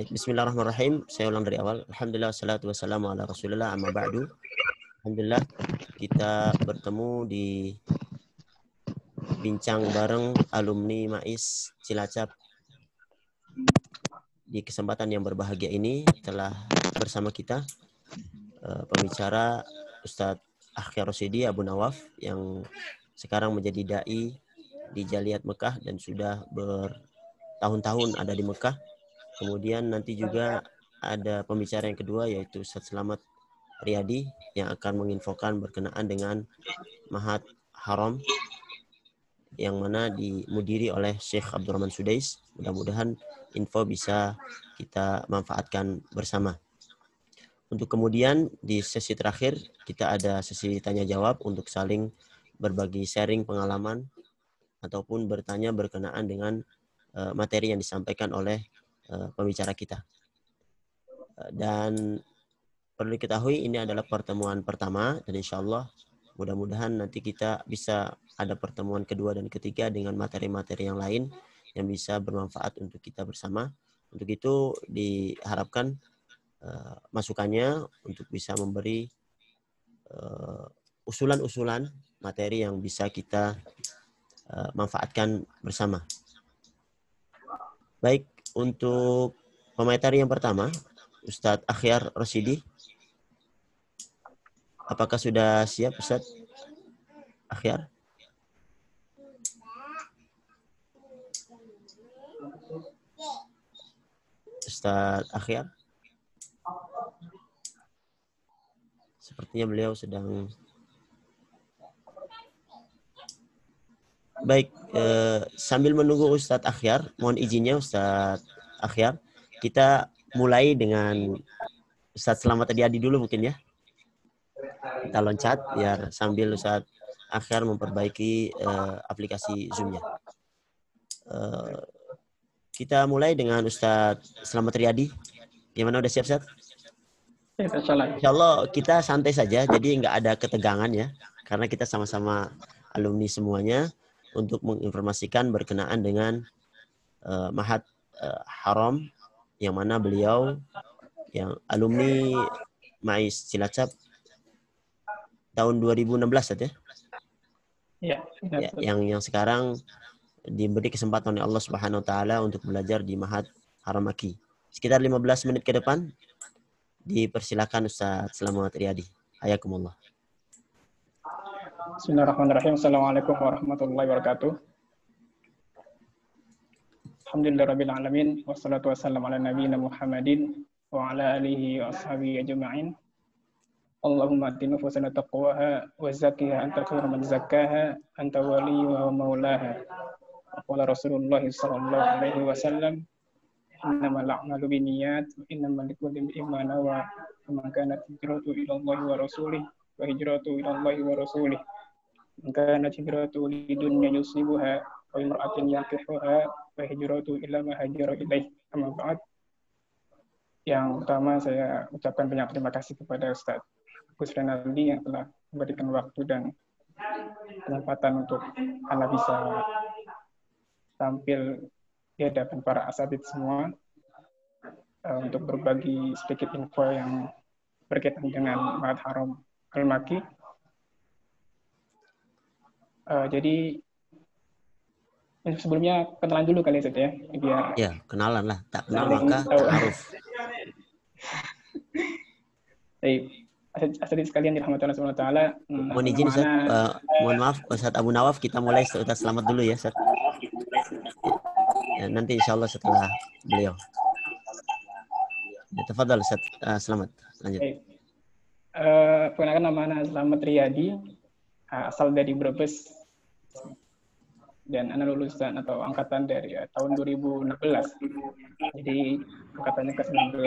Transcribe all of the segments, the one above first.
Bismillahirrahmanirrahim. Saya ulang dari awal. Alhamdulillah, salatu wassalamu ala rasulillah, amma ba'du. Alhamdulillah, kita bertemu di bincang bareng alumni MAIS Cilacap. Di kesempatan yang berbahagia ini telah bersama kita pembicara Ustadz Akhyar Rosyidi Abu Nawaf yang sekarang menjadi da'i di Jaliyat Mekah dan sudah bertahun-tahun ada di Mekah. Kemudian nanti juga ada pembicara yang kedua yaitu Ustadz Selamat Riyadi yang akan menginfokan berkenaan dengan Ma'had Haram yang mana dimudiri oleh Syekh Abdurrahman Sudais. Mudah-mudahan info bisa kita manfaatkan bersama. Untuk kemudian di sesi terakhir kita ada sesi tanya jawab untuk saling berbagi sharing pengalaman ataupun bertanya berkenaan dengan materi yang disampaikan oleh pembicara kita. Dan perlu diketahui ini adalah pertemuan pertama dan insya Allah mudah-mudahan nanti kita bisa ada pertemuan kedua dan ketiga dengan materi-materi yang lain yang bisa bermanfaat untuk kita bersama. Untuk itu diharapkan masukannya untuk bisa memberi usulan-usulan materi yang bisa kita manfaatkan bersama. Baik, untuk pemateri yang pertama, Ustadz Akhyar Rosyidi. Apakah sudah siap, Ustadz Akhyar? Ustadz Akhyar? Sepertinya beliau sedang... Baik, sambil menunggu Ustadz Akhyar, mohon izinnya Ustadz Akhyar, kita mulai dengan Ustadz Selamat Riyadi dulu mungkin ya. Kita loncat biar sambil Ustadz Akhyar memperbaiki aplikasi Zoom-nya. Kita mulai dengan Ustadz Selamat Riyadi. Gimana, udah siap, Ustadz? Insya Allah kita santai saja, jadi nggak ada ketegangan ya, karena kita sama-sama alumni semuanya untuk menginformasikan berkenaan dengan Ma'had Haram yang mana beliau yang alumni MAIS Cilacap tahun 2016 ya. Ya, yang sekarang diberi kesempatan oleh Allah Subhanahu wa taala untuk belajar di Ma'had Haram Maki. Sekitar 15 menit ke depan dipersilakan Ustaz Selamat Riyadi. Hayakumullah. Bismillahirrahmanirrahim. Assalamualaikum warahmatullahi wabarakatuh. Alhamdulillahirabbil alamin wassalatu wassalamu ala nabiyyina Muhammadin wa ala alihi wa ashabihi ajma'in. Allahumma ati nufusana taqwaha wa zakkiha anta khairu man zakkaha anta waliyuha wa maulaha. Qala Rasulullah sallallahu alaihi wasallam, innamal a'malu binniyat wa innamal likulli imrin ma nawa. Man kanat hijratuhu ila Allah wa rasulih wa hijratuhu ila Allah wa rasulih. Man kanat hijratuhu lidunya yusibuha wa imra'atin yankihuha wa hijratuhu ila ma hajara ilaih. Amma ba'd. Yang pertama saya ucapkan banyak terima kasih kepada Ustaz Gus Renaldi yang telah memberikan waktu dan kesempatan untuk Anda bisa tampil di hadapan para asatidz semua untuk berbagi sedikit info yang berkaitan dengan Ma'had Haram Al-Maki. Jadi sebelumnya kenalan dulu kali ya, biar ya kenalan lah, tak kenal maka ta'aruf. Baik, asatidz sekalian dirahmati Allah Subhanahu wa taala. Mohon izin Ustaz, mohon maaf Ustaz Abu Nawaf, kita mulai Ustaz Selamat dulu ya Ustaz. Ya, nanti insya Allah setelah beliau. Ya, tafadhal Ustaz Selamat, lanjut. Perkenalkan, nama Ana Selamat Riyadi, asal dari Brebes, dan Ana lulusan atau angkatan dari tahun 2016. Jadi angkatannya ke-19.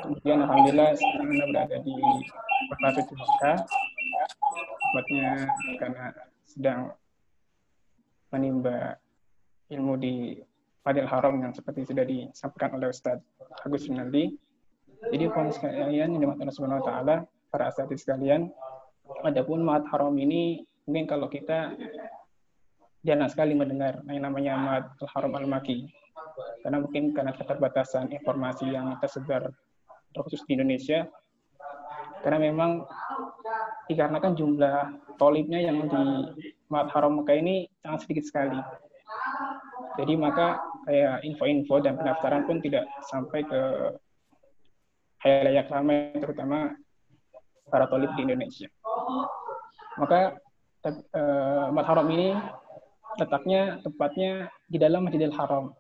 Kemudian alhamdulillah sekarang Ana berada di Kota Suci Mekah, tepatnya karena sedang menimba ilmu di Fadil Haram yang seperti sudah disampaikan oleh Ustaz Agus Rinaldi. Jadi kawan sekalian yang dimana Subhanahu wa taala, para asatidz sekalian, adapun Ma'had Haram ini mungkin kalau kita jarang sekali mendengar yang namanya Ma'had Haram Al-Maki. karena mungkin karena keterbatasan informasi yang tersebar terkhusus di Indonesia, karena memang dikarenakan jumlah tolibnya yang di Masjidil Haram Mekah ini sangat sedikit sekali. Jadi maka kayak info-info dan pendaftaran pun tidak sampai ke khalayak ramai, terutama para tolib di Indonesia. Maka Masjidil Haram ini letaknya tepatnya di dalam Masjidil Haram.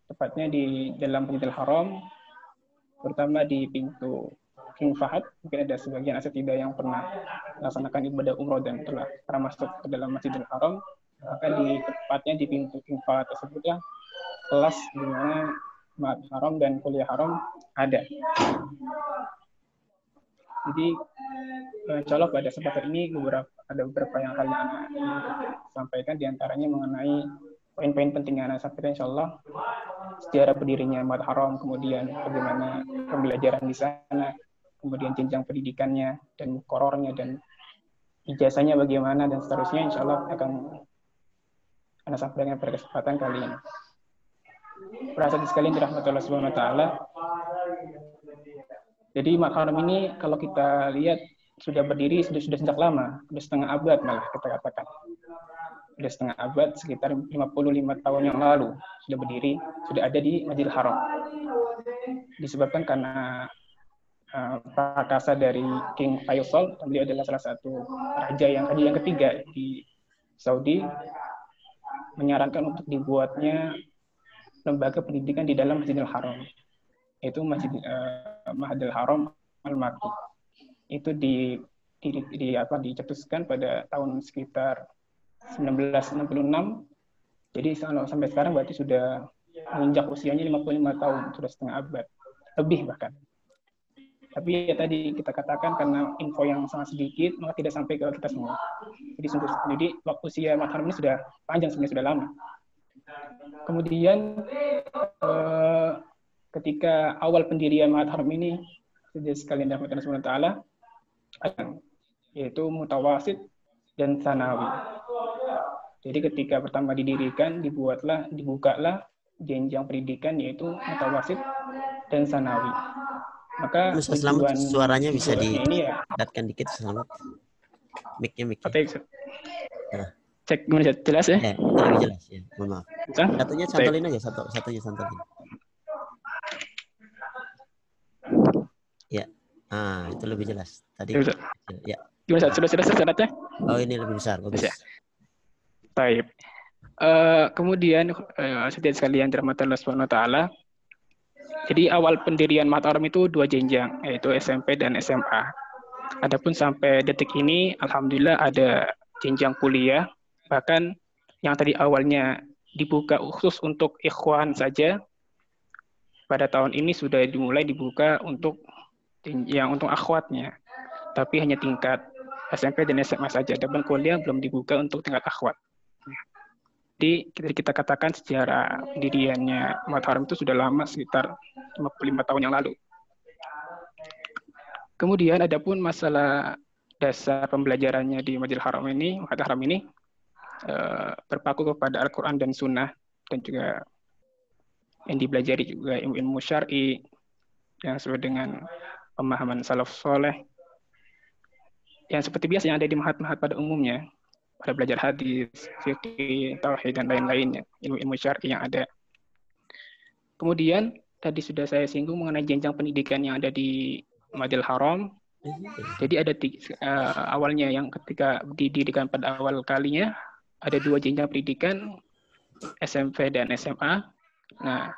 Tepatnya di dalam Masjidil Haram, terutama di pintu King Fahad. Mungkin ada sebagian asatidah yang pernah melaksanakan ibadah umroh dan telah pernah masuk ke dalam Masjidil Haram. Maka di tepatnya di pintu King Fahad tersebutlah kelas di mana Masjidil Haram dan Kuliah Haram ada. Jadi insya Allah pada kesempatan ini ada beberapa hal yang anak sampaikan, diantaranya mengenai poin-poin penting yang anak sampaikan, insya Allah sejarah berdirinya Masjidil Haram, kemudian bagaimana pembelajaran di sana, kemudian jenjang pendidikannya dan muqarrarnya dan ijazahnya bagaimana dan seterusnya, insya Allah akan anak sampaikan pada kesempatan kali ini. Para hadirin sekalian dirahmati Allah Subhanahu wa taala. Jadi Masjidil Haram ini kalau kita lihat sudah berdiri sudah sejak lama, sudah setengah abad malah kita katakan. Sudah setengah abad, sekitar 55 tahun yang lalu sudah berdiri, sudah ada di Masjidil Haram. Disebabkan karena prakasa dari King Faisal, beliau adalah salah satu raja yang ketiga di Saudi, menyarankan untuk dibuatnya lembaga pendidikan di dalam Masjidil Haram. Itu Masjidil Haram Al-Makki. Itu dicetuskan pada tahun sekitar 1966. Jadi sampai sekarang berarti sudah menginjak usianya 55 tahun, sudah setengah abad, lebih bahkan. Tapi ya tadi kita katakan karena info yang sangat sedikit, maka tidak sampai ke kita semua. Jadi waktu usia Masjidil Haram ini sudah panjang, sebenarnya sudah lama. Kemudian ketika awal pendirian Masjidil Haram ini, sudah sekalian dirahmati Allah Subhanahu wa taala, yaitu mutawasid dan sanawi. Jadi ketika pertama didirikan, dibukalah jenjang pendidikan yaitu mutawasid dan sanawi. Maka Selamat, suaranya bisa ditingkatkan dikit, Selamat. Mic-nya. Nah. Cek gimana, jelas ya? Lebih jelas ya. Mohon maaf. Satunya santolin aja, satunya santolin. Ya. Itu lebih jelas. Tadi ya. Gimana, sudah syaratnya? Oh, ini lebih besar, bagus. Ya. Baik. Kemudian saudara sekalian dirahmati Allah Subhanahu wa taala. Jadi awal pendirian Masjidil Haram itu 2 jenjang, yaitu SMP dan SMA. Adapun sampai detik ini alhamdulillah ada jenjang kuliah, bahkan yang tadi awalnya dibuka khusus untuk ikhwan saja, pada tahun ini sudah dimulai dibuka untuk akhwatnya. Tapi hanya tingkat SMP dan SMA saja, adapun kuliah belum dibuka untuk tingkat akhwat. Jadi kita katakan sejarah pendiriannya Masjidil Haram itu sudah lama, sekitar 55 tahun yang lalu. Kemudian adapun masalah dasar pembelajarannya di Masjidil Haram ini berpaku kepada Al-Quran dan Sunnah, dan juga yang dipelajari juga ilmu syar'i yang sesuai dengan pemahaman salaf soleh, yang seperti biasa yang ada di mahat-mahat pada umumnya, pada belajar hadis, fikih, tauhid dan lain-lainnya, ilmu syar'i yang ada. Kemudian tadi sudah saya singgung mengenai jenjang pendidikan yang ada di Masjidil Haram. Jadi ada awalnya yang ketika didirikan pada awal kalinya ada 2 jenjang pendidikan, SMP dan SMA. Nah,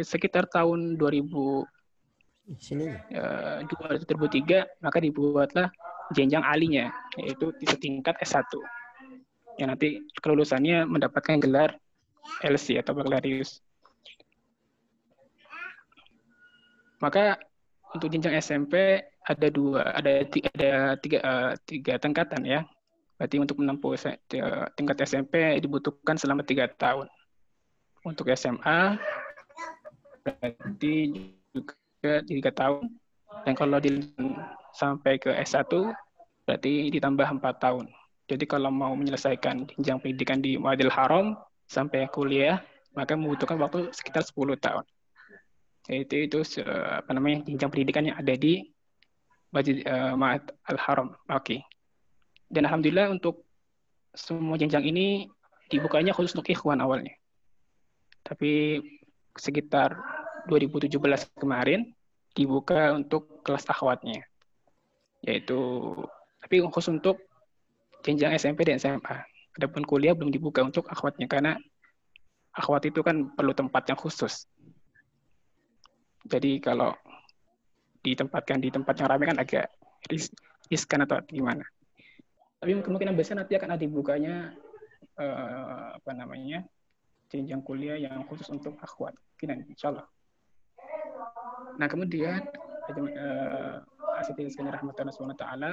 sekitar tahun 2003 maka dibuatlah jenjang alinya, yaitu di setingkat S1. Yang nanti kelulusannya mendapatkan gelar LC atau bakalarius. Maka untuk jenjang SMP ada tiga tingkatan ya. Berarti untuk menempuh tingkat SMP dibutuhkan selama 3 tahun. Untuk SMA berarti juga 3 tahun. Dan kalau sampai ke S1 berarti ditambah 4 tahun. Jadi kalau mau menyelesaikan jenjang pendidikan di Masjidil Haram sampai kuliah maka membutuhkan waktu sekitar 10 tahun. Itu jenjang pendidikan yang ada di Ma'had Al-Haram. Oke. Dan alhamdulillah untuk semua jenjang ini dibukanya khusus untuk ikhwan awalnya. Tapi sekitar 2017 kemarin dibuka untuk kelas akhwatnya. Tapi khusus untuk jenjang SMP dan SMA. Adapun kuliah belum dibuka untuk akhwatnya karena akhwat itu kan perlu tempat yang khusus. Jadi kalau ditempatkan di tempat yang ramai kan agak riskan atau gimana. Tapi kemungkinan besar nanti akan ada dibukanya jenjang kuliah yang khusus untuk akhwat. Insyaallah. Nah, kemudian asy-syekh rahmatullah subhanahu wa taala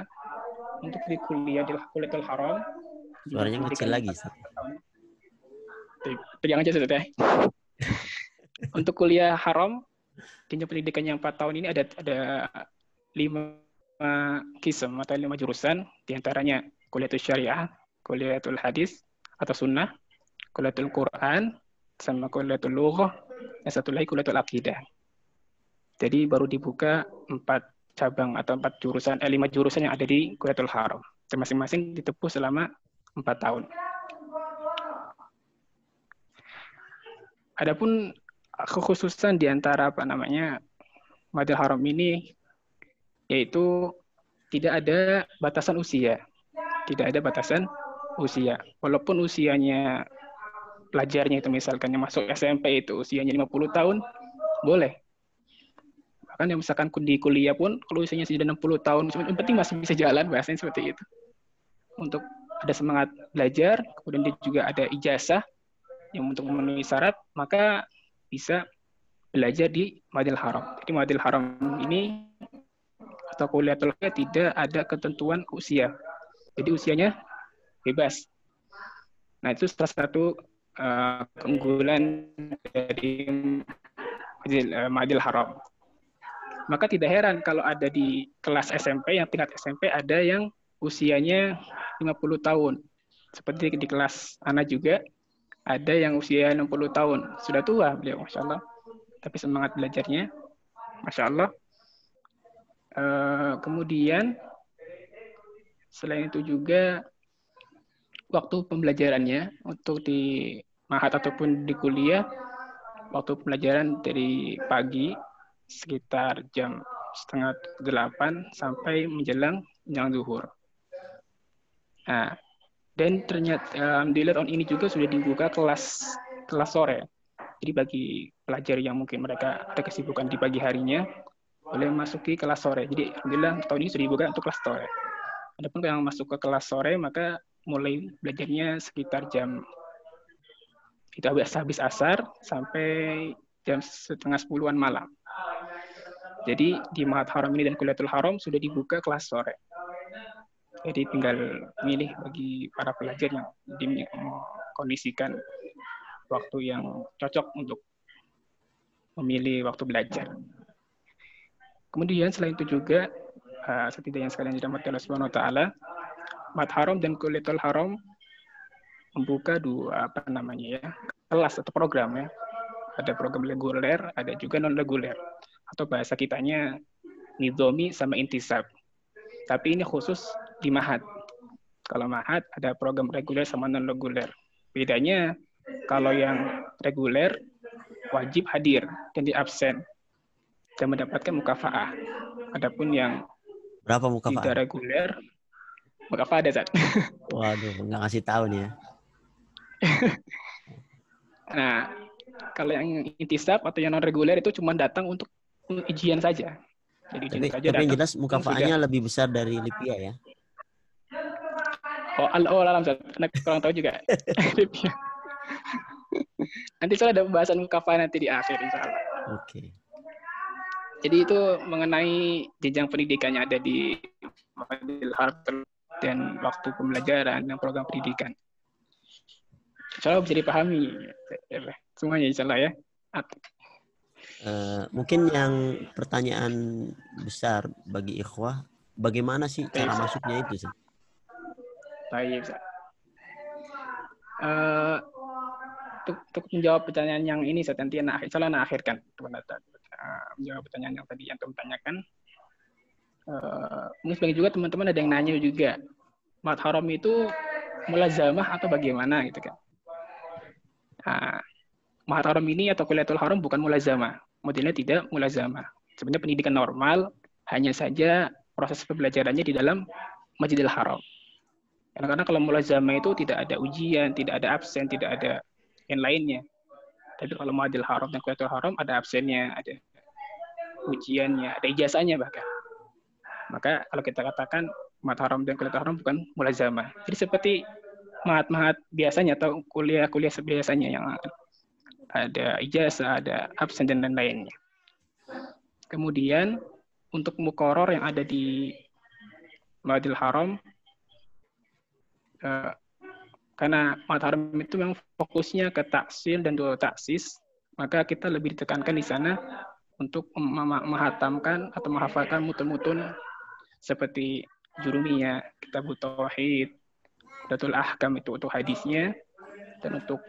untuk di kuliah di Kuliatul Haram. Suaranya kecil lagi. Jangan aja ya. Untuk kuliah haram jenjang pendidikan yang 4 tahun ini ada 5 qism atau 5 jurusan, diantaranya kuliatul syariah, kuliatul hadis atau sunnah, kuliatul Quran, sama kuliatul lughah, yang satu lagi kuliatul aqidah. Jadi baru dibuka 4 cabang atau 5 jurusan yang ada di Kuliatul Haram. Masing-masing ditempuh selama 4 tahun. Adapun kekhususan di antara Ma'hadul Haram ini yaitu tidak ada batasan usia. Tidak ada batasan usia. Walaupun usianya pelajarnya itu misalkan yang masuk SMP itu usianya 50 tahun, boleh. Bahkan yang misalkan di kuliah pun kalau usianya sudah 60 tahun, yang penting masih bisa jalan, bahasanya seperti itu. Untuk ada semangat belajar, kemudian dia juga ada ijazah yang untuk memenuhi syarat, maka bisa belajar di Ma'hadul Haram. Jadi Ma'hadul Haram ini atau kuliatul haram tidak ada ketentuan usia. Jadi usianya bebas. Nah, itu salah satu keunggulan dari Ma'hadul Haram. Maka tidak heran kalau ada di kelas SMP, yang tingkat SMP ada yang usianya 50 tahun. Seperti di kelas Ana juga, ada yang usia 60 tahun. Sudah tua beliau, Masya Allah. Tapi semangat belajarnya, Masya Allah. Kemudian, selain itu juga, waktu pembelajarannya untuk di Ma'had ataupun di kuliah, waktu pembelajaran dari pagi, sekitar jam 7:30 sampai menjelang zuhur. Nah, dan ternyata alhamdulillah tahun ini juga sudah dibuka kelas sore. Jadi bagi pelajar yang mungkin mereka ada kesibukan di pagi harinya, boleh masuki kelas sore. Jadi alhamdulillah tahun ini sudah dibuka untuk kelas sore. Adapun yang masuk ke kelas sore, maka mulai belajarnya sekitar jam itu habis asar sampai jam 9:30 malam. Jadi di Ma'had Haram ini dan Kuliatul Haram sudah dibuka kelas sore. Jadi tinggal milih bagi para pelajar yang mengkondisikan waktu yang cocok untuk memilih waktu belajar. Kemudian selain itu juga setidaknya sekalian dirahmati Allah Subhanahu wa taala, Ma'had Haram dan Kuliatul Haram membuka 2 kelas atau program ya. Ada program reguler, ada juga non reguler. Atau bahasa kitanya nidhomi sama intisab. Tapi ini khusus di Ma'had. Kalau Ma'had ada program reguler sama non reguler. Bedanya kalau yang reguler wajib hadir dan di absen dan mendapatkan mukafaah. Adapun yang berapa mukafaah? Tidak reguler mukafaah ada, Zat. Waduh, nggak ngasih tahu nih ya. Nah, kalau yang intisab atau yang non reguler itu cuma datang untuk ujian saja. Jadi tapi yang jelas mukafaahnya lebih besar dari Lipia ya. Alam, anak kurang tahu juga. Nanti soalnya ada pembahasan mukafaah nanti di akhir insyaallah. Oke. Jadi itu mengenai jenjang pendidikan yang ada di Ma'hadul Haram dan waktu pembelajaran dan program pendidikan. Insyaallah bisa dipahami semuanya insyaallah ya. Mungkin yang pertanyaan besar bagi ikhwah, bagaimana sih cara masuknya itu sih? Baik, untuk menjawab pertanyaan yang ini saya nanti akhirkan menjawab pertanyaan yang tadi yang Antum tanyakan. Mungkin sebagian juga teman-teman ada yang nanya juga, Mahat Haram itu mulazamah atau bagaimana gitu kan. Mahat Haram ini atau Kuliatul Haram bukan mulazamah. Modelnya tidak mulazamah. Sebenarnya pendidikan normal, hanya saja proses pembelajarannya di dalam Masjidil Haram. Karena kalau mulazamah itu tidak ada ujian, tidak ada absen, tidak ada yang lainnya. Tapi kalau Masjidil Haram dan Kuliatul Haram ada absennya, ada ujiannya, ada ijazahnya bahkan. Maka kalau kita katakan Mahat Haram dan Kuliatul Haram bukan mulazamah. Jadi seperti mahat-mahat biasanya atau kuliah-kuliah biasanya yang ada ijazah, ada absen dan lain-lainnya. Kemudian untuk muqarrar yang ada di Masjidil Haram, karena Mahat Haram itu memang fokusnya ke taksil dan dua taksis, maka kita lebih ditekankan di sana untuk menghatamkan atau menghafalkan mutun-mutun seperti Jurumiyah, Kitabut Tauhid, Datul Ahkam itu untuk hadisnya, dan untuk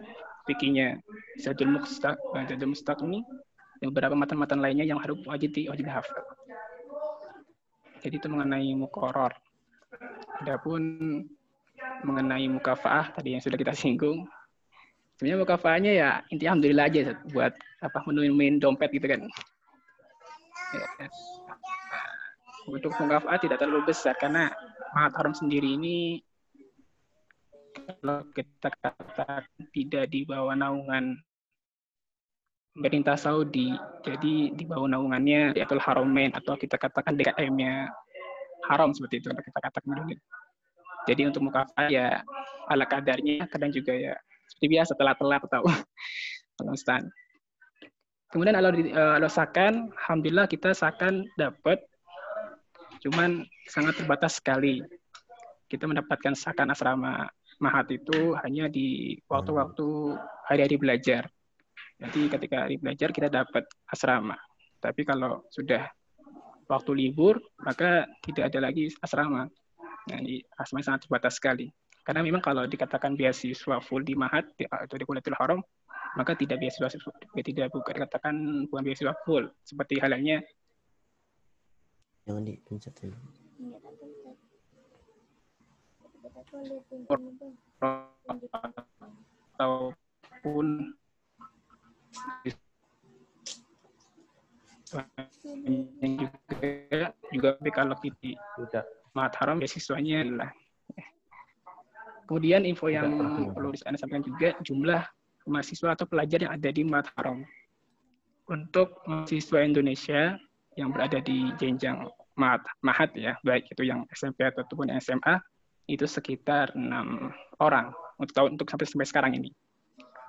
fikihnya Zadul Mustaqni, dan beberapa matan-matan lainnya yang harus wajib dihafal. Jadi itu mengenai muqarrar. Adapun mengenai mukafaah tadi yang sudah kita singgung, sebenarnya mukafaahnya ya intinya alhamdulillah aja buat menuin dompet gitu kan. Untuk mukafaah tidak terlalu besar karena Mahat Haram sendiri ini kalau kita katakan tidak di bawah naungan pemerintah Saudi, jadi di bawah naungannya Diatul Haramain atau kita katakan DKM-nya Haram seperti itu kita katakan dulu. Jadi untuk mukafaah ya ala kadarnya, kadang juga ya seperti biasa telat-telat atau konstan. Kemudian kalau sakan, alhamdulillah kita sakan dapat, cuman sangat terbatas sekali. Kita mendapatkan sakan asrama Mahat itu hanya di waktu-waktu hari-hari belajar. Jadi ketika hari belajar kita dapat asrama. Tapi kalau sudah waktu libur, maka tidak ada lagi asrama. Nah, asrama sangat terbatas sekali. Karena memang kalau dikatakan beasiswa full di Mahat atau di Kuliatul Haram, maka bukan beasiswa full. Seperti halnya jangan dipencet dulu. Ataupun juga kalau kita Mahat Haram beasiswanya adalah. Kemudian info yang perlu Anda sampaikan juga jumlah mahasiswa atau pelajar yang ada di Mahat Haram. Untuk mahasiswa Indonesia yang berada di jenjang Mahat ya, baik itu yang SMP ataupun yang SMA, itu sekitar 6 orang untuk sampai sekarang ini.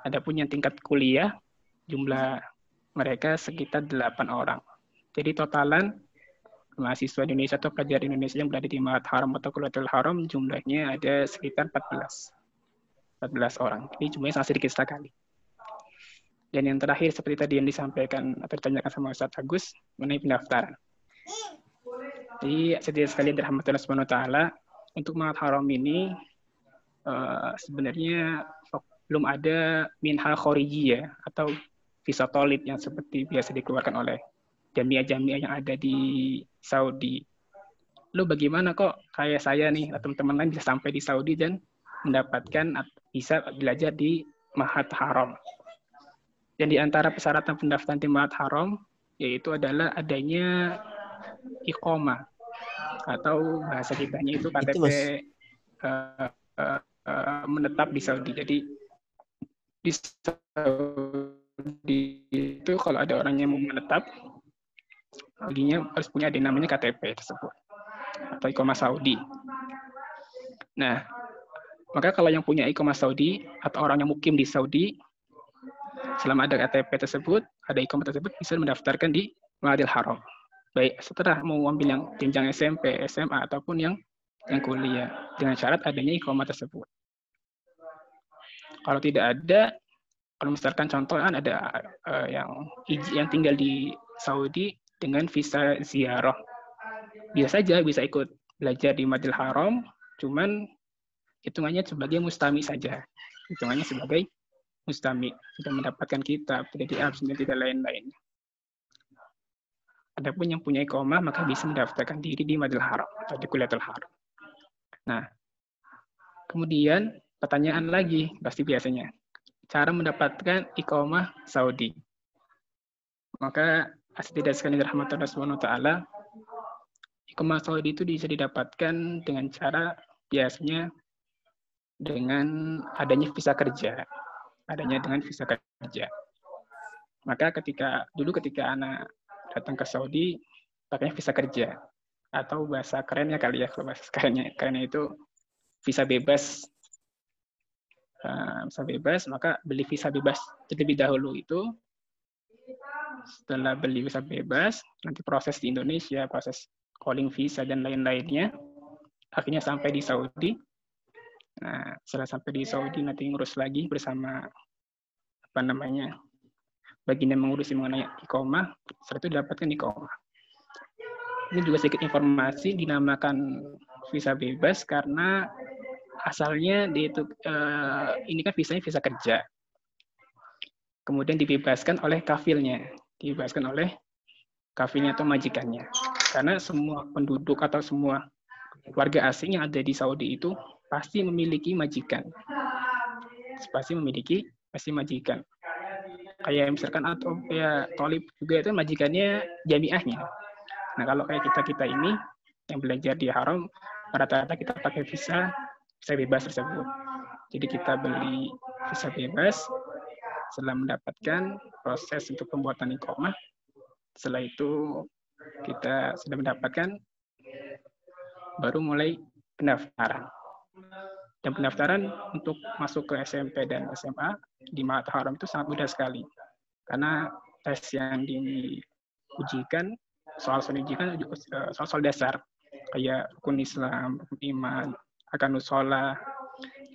Adapun yang tingkat kuliah, jumlah mereka sekitar 8 orang. Jadi totalan mahasiswa Indonesia atau pelajar Indonesia yang berada di Mahat Haram atau Kuliatul Haram jumlahnya ada sekitar 14 orang. Ini jumlahnya sangat sedikit sekali. Dan yang terakhir seperti tadi yang disampaikan atau ditanyakan sama Ustaz Agus mengenai pendaftaran. Jadi sedia sekali dirahmati Allah Subhanahu wa taala, untuk Mahat Haram ini sebenarnya belum ada minha khorijiyah atau visa tolib yang seperti biasa dikeluarkan oleh jamiah-jamiah yang ada di Saudi. Lalu bagaimana kok kayak saya nih atau teman-teman lain bisa sampai di Saudi dan mendapatkan bisa belajar di Mahat Haram? Dan di antara persyaratan pendaftaran di Mahat Haram yaitu adalah adanya iqamah atau bahasa kitanya itu KTP menetap di Saudi. Jadi di Saudi itu kalau ada orang yang mau menetap, baginya harus punya ada namanya KTP tersebut atau iqamah Saudi. Nah, maka kalau yang punya iqamah Saudi atau orang yang mukim di Saudi, selama ada KTP tersebut, ada iqamah tersebut, bisa mendaftarkan di Masjidil Haram. Baik setelah mau ambil yang jenjang SMP, SMA ataupun yang kuliah dengan syarat adanya iqamah tersebut. Kalau tidak ada, kalau misalkan contoh kan ada yang tinggal di Saudi dengan visa ziarah, bisa saja bisa ikut belajar di Masjidil Haram, cuman hitungannya sebagai mustami saja, hitungannya sebagai mustami, sudah mendapatkan kitab, sudah di absen dan tidak lain-lain. Adapun yang punya iqamah maka bisa mendaftarkan diri di Madinah Haram atau di Kuliatul Haram. Nah, kemudian pertanyaan lagi pasti biasanya, cara mendapatkan iqamah Saudi. Maka tidak sekali rahmatullah subhanahu wa ta'ala, iqamah Saudi itu bisa didapatkan dengan cara biasanya dengan adanya visa kerja. Adanya dengan visa kerja. Maka ketika anak datang ke Saudi, pakainya visa kerja. Atau bahasa kerennya kali ya, kalau bahasa kerennya itu visa bebas. Visa bebas, maka beli visa bebas terlebih dahulu itu. Setelah beli visa bebas, nanti proses di Indonesia, proses calling visa dan lain-lainnya, akhirnya sampai di Saudi. Nah, setelah sampai di Saudi nanti ngurus lagi bersama baginda mengurusi mengenai iqamah, setelah itu dapatkan iqamah. Ini juga sedikit informasi, dinamakan visa bebas karena asalnya ini kan visanya visa kerja. Kemudian dibebaskan oleh kafilnya atau majikannya. Karena semua penduduk atau semua warga asing yang ada di Saudi itu pasti memiliki majikan. Pasti majikan. Kayak misalkan atau ya tolib juga itu majikannya jamiahnya. Nah, kalau kayak kita ini yang belajar di Haram, rata-rata kita pakai visa bebas tersebut. Jadi kita beli visa bebas, setelah mendapatkan proses untuk pembuatan iqamah, setelah itu kita sudah mendapatkan, baru mulai pendaftaran. Dan pendaftaran untuk masuk ke SMP dan SMA di Ma'had Haram itu sangat mudah sekali. Karena tes yang diujikan, soal dasar. Kayak rukun Islam, rukun iman, arkanus shalah,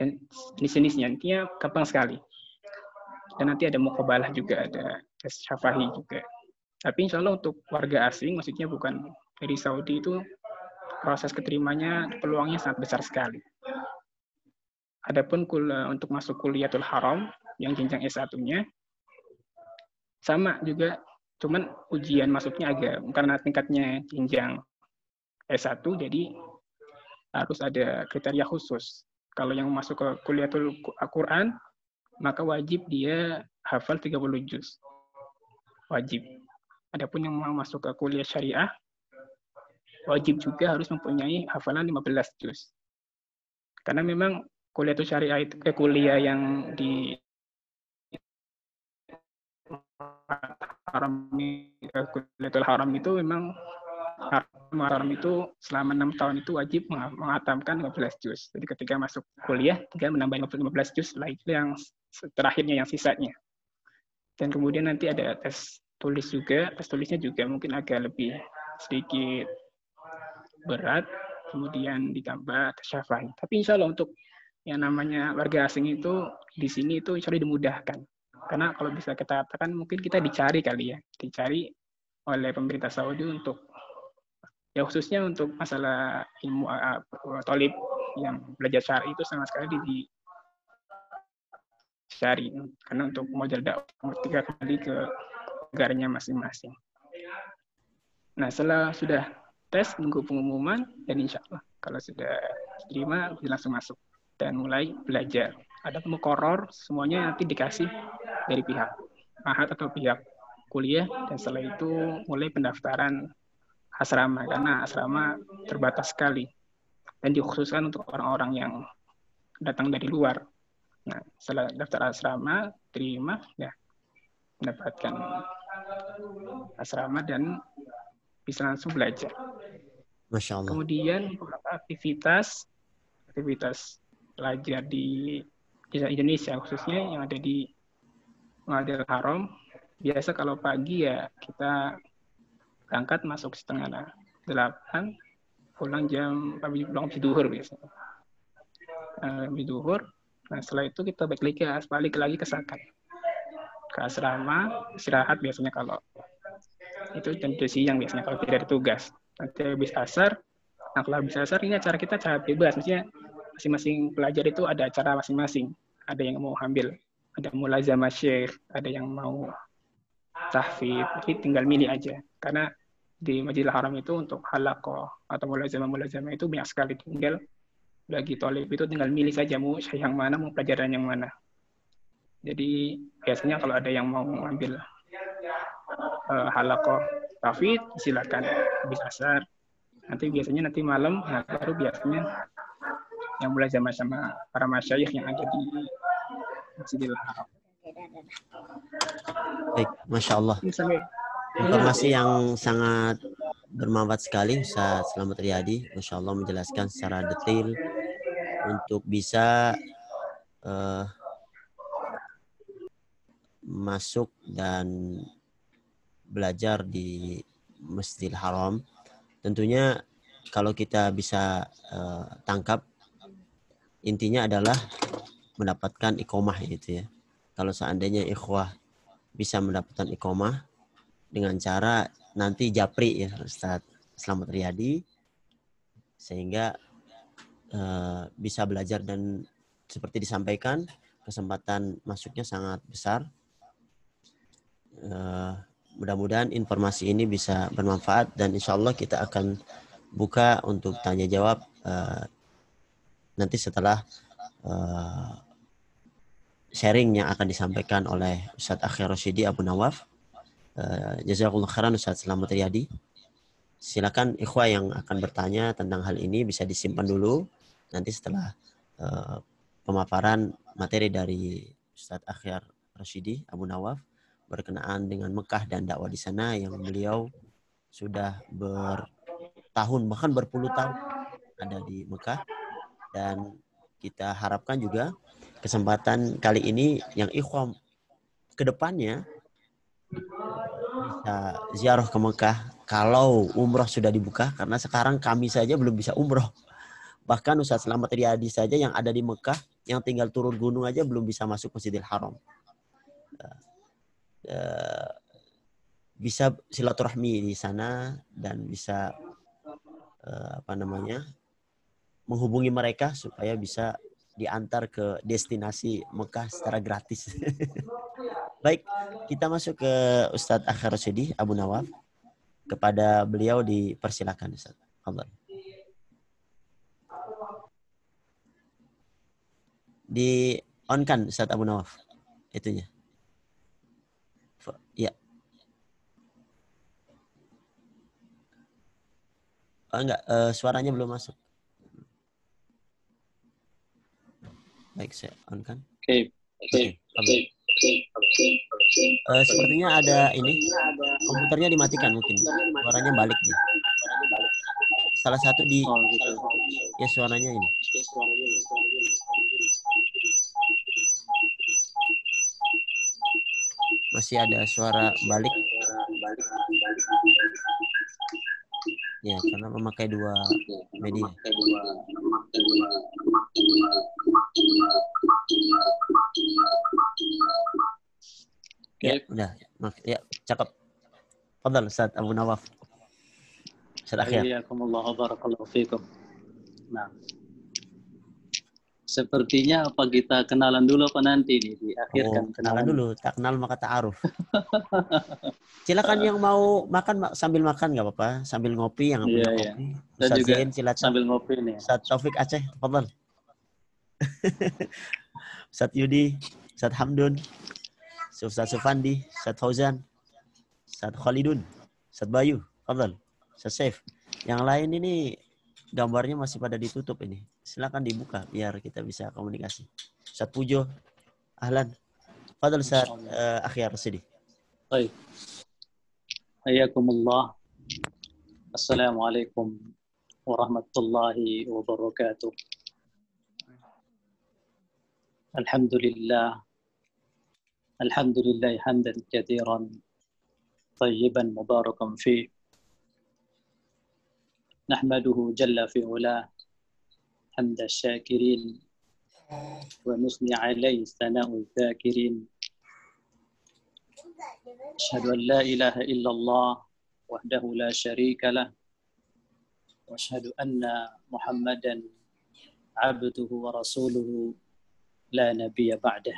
dan jenis-jenisnya. Intinya gampang sekali. Dan nanti ada muqabalah juga, ada tes syafahi juga. Tapi insya Allah untuk warga asing, maksudnya bukan dari Saudi itu, proses keterimanya, peluangnya sangat besar sekali. Adapun untuk masuk Kuliatul Haram yang jenjang S1-nya sama juga, cuman ujian masuknya agak karena tingkatnya jenjang S1 jadi harus ada kriteria khusus. Kalau yang masuk ke Kuliatul Quran maka wajib dia hafal 30 juz. Wajib. Adapun yang mau masuk ke kuliah syariah wajib juga harus mempunyai hafalan 15 juz. Karena memang Kuliatul Syariah itu kuliah yang di Kuliatul Haram itu memang Haram itu selama 6 tahun itu wajib menghatamkan 15 juz. Jadi ketika masuk kuliah tinggal menambah 15 juz, setelah itu yang terakhirnya yang sisanya. Dan kemudian nanti ada tes tulis juga. Tes tulisnya juga mungkin agak lebih sedikit berat, kemudian ditambah tes syafa'i. Tapi insya Allah untuk yang namanya warga asing itu di sini itu insya Allah dimudahkan. Karena kalau bisa kita katakan mungkin kita dicari oleh pemerintah Saudi untuk ya khususnya untuk masalah ilmu tolib yang belajar syar'i itu sama sekali dicari karena untuk modal dakwah ketika kembali ke negaranya masing-masing. Nah, setelah sudah tes, nunggu pengumuman, dan insya Allah kalau sudah terima langsung masuk dan mulai belajar. Ada muqarrar, semuanya nanti dikasih dari pihak ma'had atau pihak kuliah, dan setelah itu mulai pendaftaran asrama, karena asrama terbatas sekali dan dikhususkan untuk orang-orang yang datang dari luar. Nah, setelah daftar asrama, terima, ya mendapatkan asrama dan bisa langsung belajar. Masya Allah. Kemudian beberapa aktivitas belajar di Indonesia, khususnya yang ada di Madinah Haram. Biasa kalau pagi ya kita berangkat masuk 7:30, pulang jam zuhur biasanya. Zuhur. Nah, setelah itu kita balik lagi ke Sakan. Ke asrama, istirahat biasanya kalau itu jam siang biasanya kalau tidak ada tugas. Nanti habis asar, nah kalau habis asar ini acara kita cara bebas, maksudnya masing-masing pelajar itu ada acara masing-masing. Ada yang mau ambil ada mulazamah syekh, ada yang mau tahfidz, jadi tinggal milih aja. Karena di Masjidil Haram itu untuk halaqah atau mulazamah itu banyak sekali. Tinggal bagi thalib itu tinggal milih saja mau syekh yang mana, mau pelajaran yang mana. Jadi biasanya kalau ada yang mau ngambil halaqah tahfidz, silakan habis asar. Nanti malam, nah baru biasanya yang mulazamah sama para masyayikh yang ada di Masjidil Haram. Baik, Masya Allah. Informasi yang sangat bermanfaat sekali Ustaz Selamat Riyadi. Masya Allah menjelaskan secara detail untuk bisa masuk dan belajar di Masjidil Haram. Tentunya kalau kita bisa tangkap, intinya adalah mendapatkan iqomah gitu ya. Kalau seandainya ikhwah bisa mendapatkan iqomah dengan cara nanti japri ya Ustaz Selamat Riyadi, sehingga bisa belajar dan seperti disampaikan kesempatan masuknya sangat besar. Mudah-mudahan informasi ini bisa bermanfaat dan insya Allah kita akan buka untuk tanya jawab nanti setelah sharing yang akan disampaikan oleh Ustadz Akhir Rosyidi Abu Nawaf. Jazakallah khairan Ustadz Selamat Riyadi. Silakan ikhwah yang akan bertanya tentang hal ini bisa disimpan dulu. Nanti setelah pemaparan materi dari Ustadz Akhir Rosyidi Abu Nawaf berkenaan dengan Mekah dan dakwah di sana yang beliau sudah bertahun bahkan berpuluh tahun ada di Mekah, dan kita harapkan juga kesempatan kali ini yang ikhwam kedepannya bisa ziarah ke Mekah kalau umroh sudah dibuka, karena sekarang kami saja belum bisa umroh. Bahkan Ustaz Selamat Riyadi saja yang ada di Mekah yang tinggal turun gunung aja belum bisa masuk Masjidil Haram. Bisa silaturahmi di sana dan bisa menghubungi mereka supaya bisa diantar ke destinasi Mekah secara gratis. Baik, kita masuk ke Ustadz Akhir Rosyidi Abu Nawaf. Kepada beliau dipersilakan Ustadz. Allah. Di on kan Ustadz Abu Nawaf itunya. Ya. Enggak, suaranya belum masuk. Baik, saya on kan. Oke. Sepertinya ada ini komputernya dimatikan mungkin, suaranya balik nih. Salah satu di ya suaranya ini. Masih ada suara balik. Ya, karena memakai dua media. Ya, udah. Ya, cakep. Fadhal Ustaz Abu Nawaf. Ustaz Akhir. Hayakumullah wa barakallahu fikum. Nah. Sepertinya apa kita kenalan dulu apa nanti nih di akhir kan kenalan dulu, tak kenal maka ta'aruf. Silakan yang mau makan sambil makan enggak apa-apa, sambil ngopi yang punya kopi. Ustaz Zain silakan. Sambil ngopi nih. Ustaz Taufik Aceh, tafadhal. Ustaz Yudi, Ustaz Hamdun, Ustaz Sufandi, Ustaz Fauzan, Ustaz Khalidun, Ustaz Bayu, tafadhal. Ustaz Saif. Yang lain ini gambarnya masih pada ditutup ini. Silakan dibuka biar kita bisa komunikasi. Ustaz Pujo, ahlan. Fadhal Ustaz Akhir Rosyidi. Baik. Hayakumullah. Assalamualaikum warahmatullahi wabarakatuh. Alhamdulillah. Alhamdulillah hamdan katsiran tayyiban mubarakan fi. نحمده جل في علاه حمد الشاكرين ونثني عليه ثناء الذاكرين أشهد أن لا إله إلا الله وحده لا شريك له وأشهد أن محمدا عبده ورسوله لا نبي بعده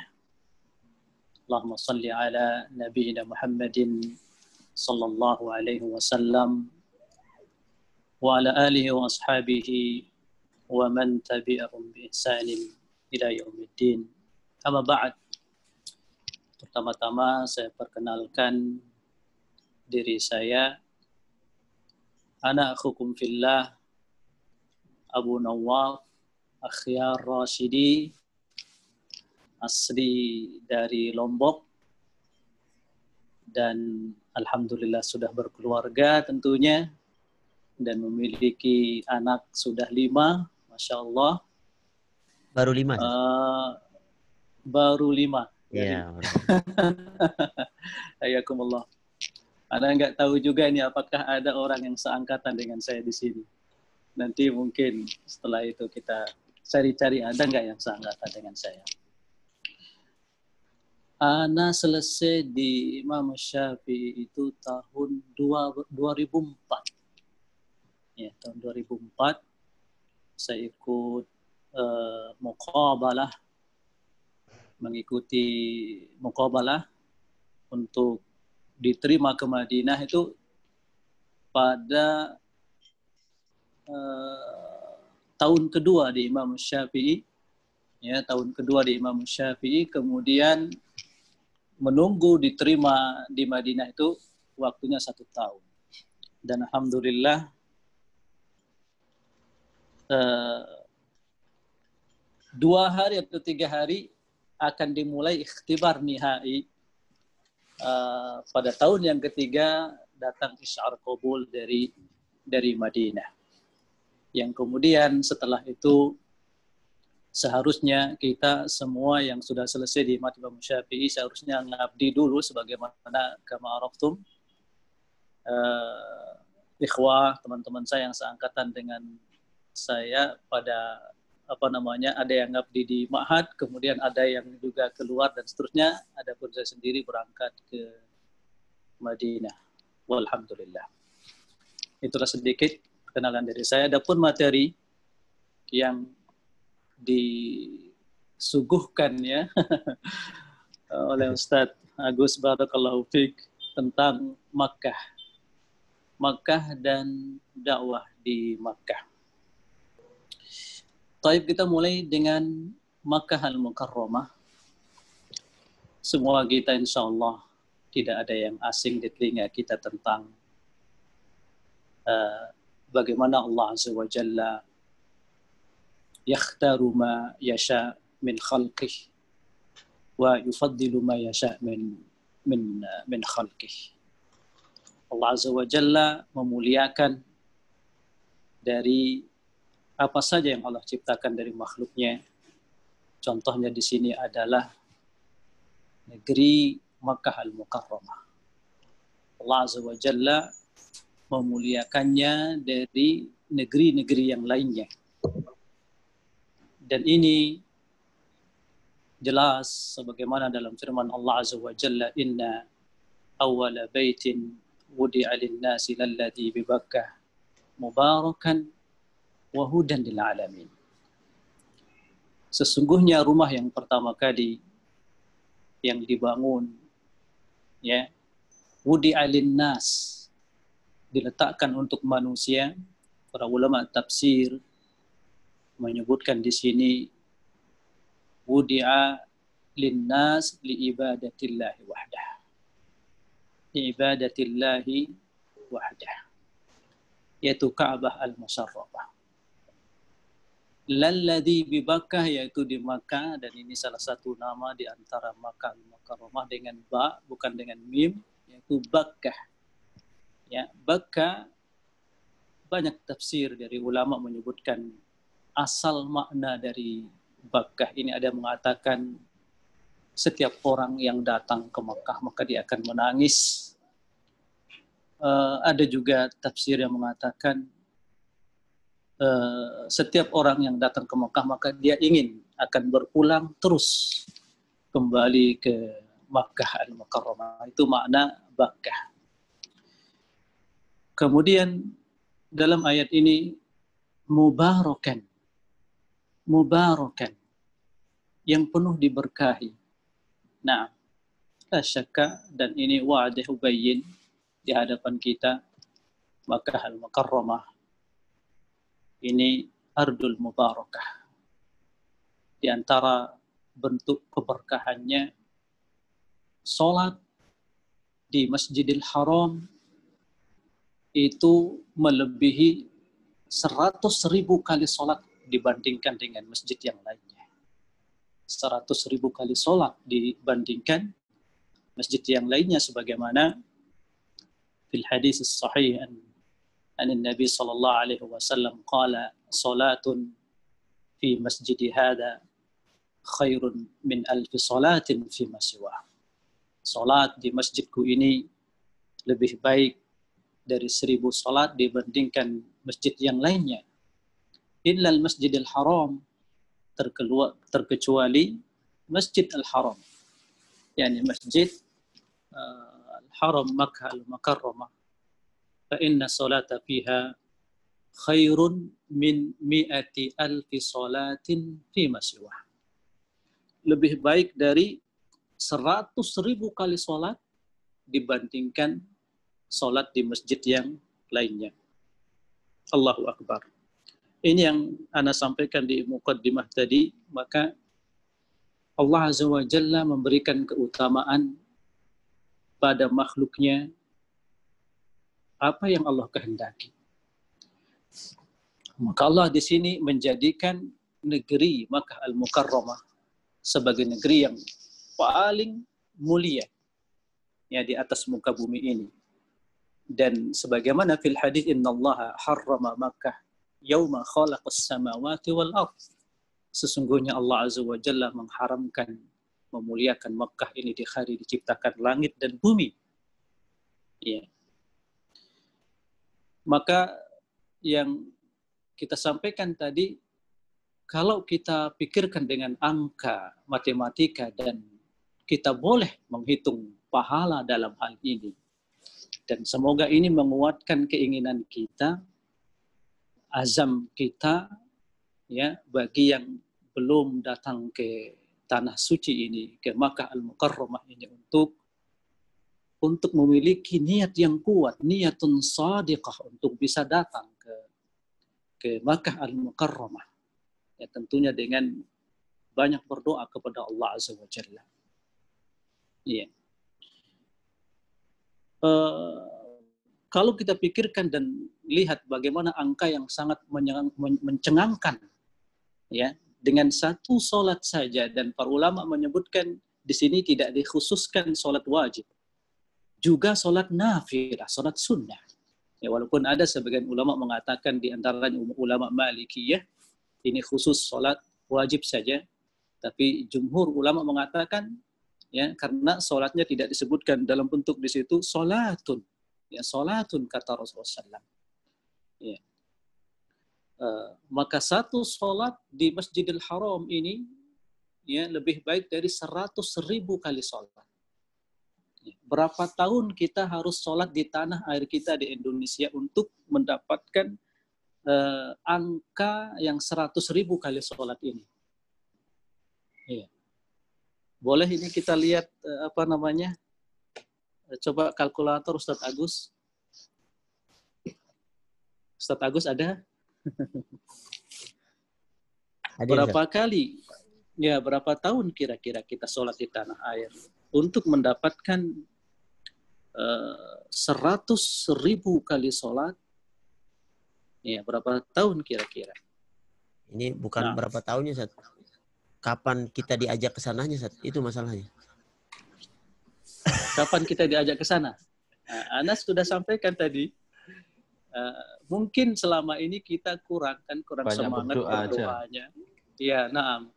Allahumma salli ala nabiyyina Muhammadin sallallahu alaihi wasallam wa ala alihi wa ashabihi wa man tabi'ahum bi ihsanin ila yaumiddin. Amma ba'd. Pertama-tama saya perkenalkan diri saya. Ana akhukum fillah Abu Nawwaf Akhyar Rashidi, asli dari Lombok, dan alhamdulillah sudah berkeluarga tentunya, dan memiliki anak sudah 5, Masya Allah. Baru 5? Baru 5. Iya. Hayakumullah. Anda nggak tahu juga ini apakah ada orang yang seangkatan dengan saya di sini. Nanti mungkin setelah itu kita cari-cari ada nggak yang seangkatan dengan saya. Ana selesai di Imam Syafi'i itu tahun 2004. Ya, tahun 2004 saya ikut muqabalah, mengikuti muqabalah untuk diterima ke Madinah itu pada tahun kedua di Imam Syafi'i, ya, tahun kedua di Imam Syafi'i, kemudian menunggu diterima di Madinah itu waktunya 1 tahun. Dan alhamdulillah 2 hari atau 3 hari akan dimulai ikhtibar nihai. Pada tahun yang ketiga datang isyar qabul dari Madinah. Yang kemudian setelah itu seharusnya kita semua yang sudah selesai di Imam Syafi'i seharusnya ngabdi dulu sebagaimana kama araftum. Ikhwah, teman-teman saya yang seangkatan dengan saya pada ada yang ngabdi di Ma'had, kemudian ada yang juga keluar dan seterusnya. Adapun saya sendiri berangkat ke Madinah. Walhamdulillah. Itulah sedikit kenalan dari saya. Adapun materi yang disuguhkan ya oleh Ustadz Agus Barakallahu Fiik tentang Makkah dan dakwah di Makkah. Taib, kita mulai dengan Makkah Al-Mukarramah. Semua kita insya Allah tidak ada yang asing di telinga kita tentang bagaimana Allah Azza wa Jalla yakhtaru ma yasha min khalqih wa yufaddilu ma yasha min khalqih. Allah Azza wa Jalla memuliakan dari apa saja yang Allah ciptakan dari makhluknya. Contohnya di sini adalah negeri Makkah Al-Mukarramah. Allah Azza wa Jalla memuliakannya dari negeri-negeri yang lainnya. Dan ini jelas sebagaimana dalam firman Allah Azza wa Jalla, inna awwala baitin wudi'a lin-nasi lalladzi bi Bakkah mubarakan wa hudan lil alamin. Sesungguhnya rumah yang pertama kali yang dibangun, ya, wudi'a lin-nas, diletakkan untuk manusia. Para ulama tafsir menyebutkan di sini wudi'a linnas li ibadatillahi wahdah. Li ibadatillahi wahdah. Yaitu Ka'bah al-Musharrafah. Lalladzi bi Bakkah, yaitu di Makkah, dan ini salah satu nama di antara Makkah al-Mukarramah dengan ba, bukan dengan mim, yaitu Bakkah. Ya, Bakkah, banyak tafsir dari ulama menyebutkan asal makna dari Bakkah ini. Ada yang mengatakan setiap orang yang datang ke Makkah maka dia akan menangis. Ada juga tafsir yang mengatakan setiap orang yang datang ke Makkah maka dia ingin akan berpulang terus kembali ke Makkah Al-Mukarramah. Itu makna Bakkah. Kemudian dalam ayat ini mubarakan, yang penuh diberkahi. Nah, La syakka, dan ini wa'dah bayyin di hadapan kita, Makkah al-Mukarramah ini ardul mubarakah. Di antara bentuk keberkahannya, sholat di Masjidil Haram itu melebihi 100.000 kali sholat dibandingkan dengan masjid yang lainnya. 100.000 kali sholat dibandingkan masjid yang lainnya, sebagaimana fil hadis sahih an Nabi sallallahu alaihi wasallam qala salatun fi masjidi hada khairun min alfi salatin fi ma siwa. Salat di masjidku ini lebih baik dari 1.000 salat dibandingkan masjid yang lainnya. Illal Masjidil Haram, terkecuali Masjid Al-Haram, yakni Masjid Al-Haram Makkah Al-Mukarramah. Fa inna salata fiha khairun min 100,000 salatin fi ma siwa. Lebih baik dari 100.000 kali salat dibandingkan salat di masjid yang lainnya. Allahu Akbar. Ini yang Ana sampaikan di muqaddimah tadi, maka Allah Azza wa Jalla memberikan keutamaan pada makhluknya apa yang Allah kehendaki. Maka Allah di sini menjadikan negeri Makkah Al-Mukarramah sebagai negeri yang paling mulia ya di atas muka bumi ini. Dan sebagaimana fil hadis innallaha harrama Makkah yauma khalaqas samawati wal ard. Sesungguhnya Allah Azza wa Jalla mengharamkan, memuliakan Makkah ini di hari diciptakan langit dan bumi. Ya. Maka yang kita sampaikan tadi, kalau kita pikirkan dengan angka matematika dan kita boleh menghitung pahala dalam hal ini, dan semoga ini menguatkan keinginan kita, azam kita, ya, bagi yang belum datang ke tanah suci ini, ke Makkah Al-Mukarramah ini, untuk memiliki niat yang kuat, niatun shadiqah untuk bisa datang ke Makkah Al-Mukarramah. Ya, tentunya dengan banyak berdoa kepada Allah Azza wa Jalla. Iya. Kalau kita pikirkan dan lihat bagaimana angka yang sangat mencengangkan, ya, dengan satu sholat saja, dan para ulama menyebutkan di sini tidak dikhususkan sholat wajib, juga sholat nafilah, sholat sunnah. Ya, walaupun ada sebagian ulama mengatakan di antaranya ulama Malikiyah ini khusus sholat wajib saja, tapi jumhur ulama mengatakan, ya, karena sholatnya tidak disebutkan dalam bentuk di situ sholatun. Ya, sholatun kata Rasulullah SAW. Ya. Maka satu sholat di Masjidil Haram ini, ya, lebih baik dari 100.000 kali sholat. Ya. Berapa tahun kita harus sholat di tanah air kita di Indonesia untuk mendapatkan angka yang 100.000 kali sholat ini? Ya. Boleh ini kita lihat coba kalkulator Ustadz Agus. Ustadz Agus ada? Berapa kali? Ya, berapa tahun kira-kira kita sholat di tanah air untuk mendapatkan 100.000 kali sholat? Ya, berapa tahun kira-kira? Ini bukan berapa tahunnya, Ustaz. Kapan kita diajak ke sananya, Ustaz? Itu masalahnya. Kapan kita diajak ke sana? Anas sudah sampaikan tadi. Mungkin selama ini kita kurang semangat berdoanya. Ya,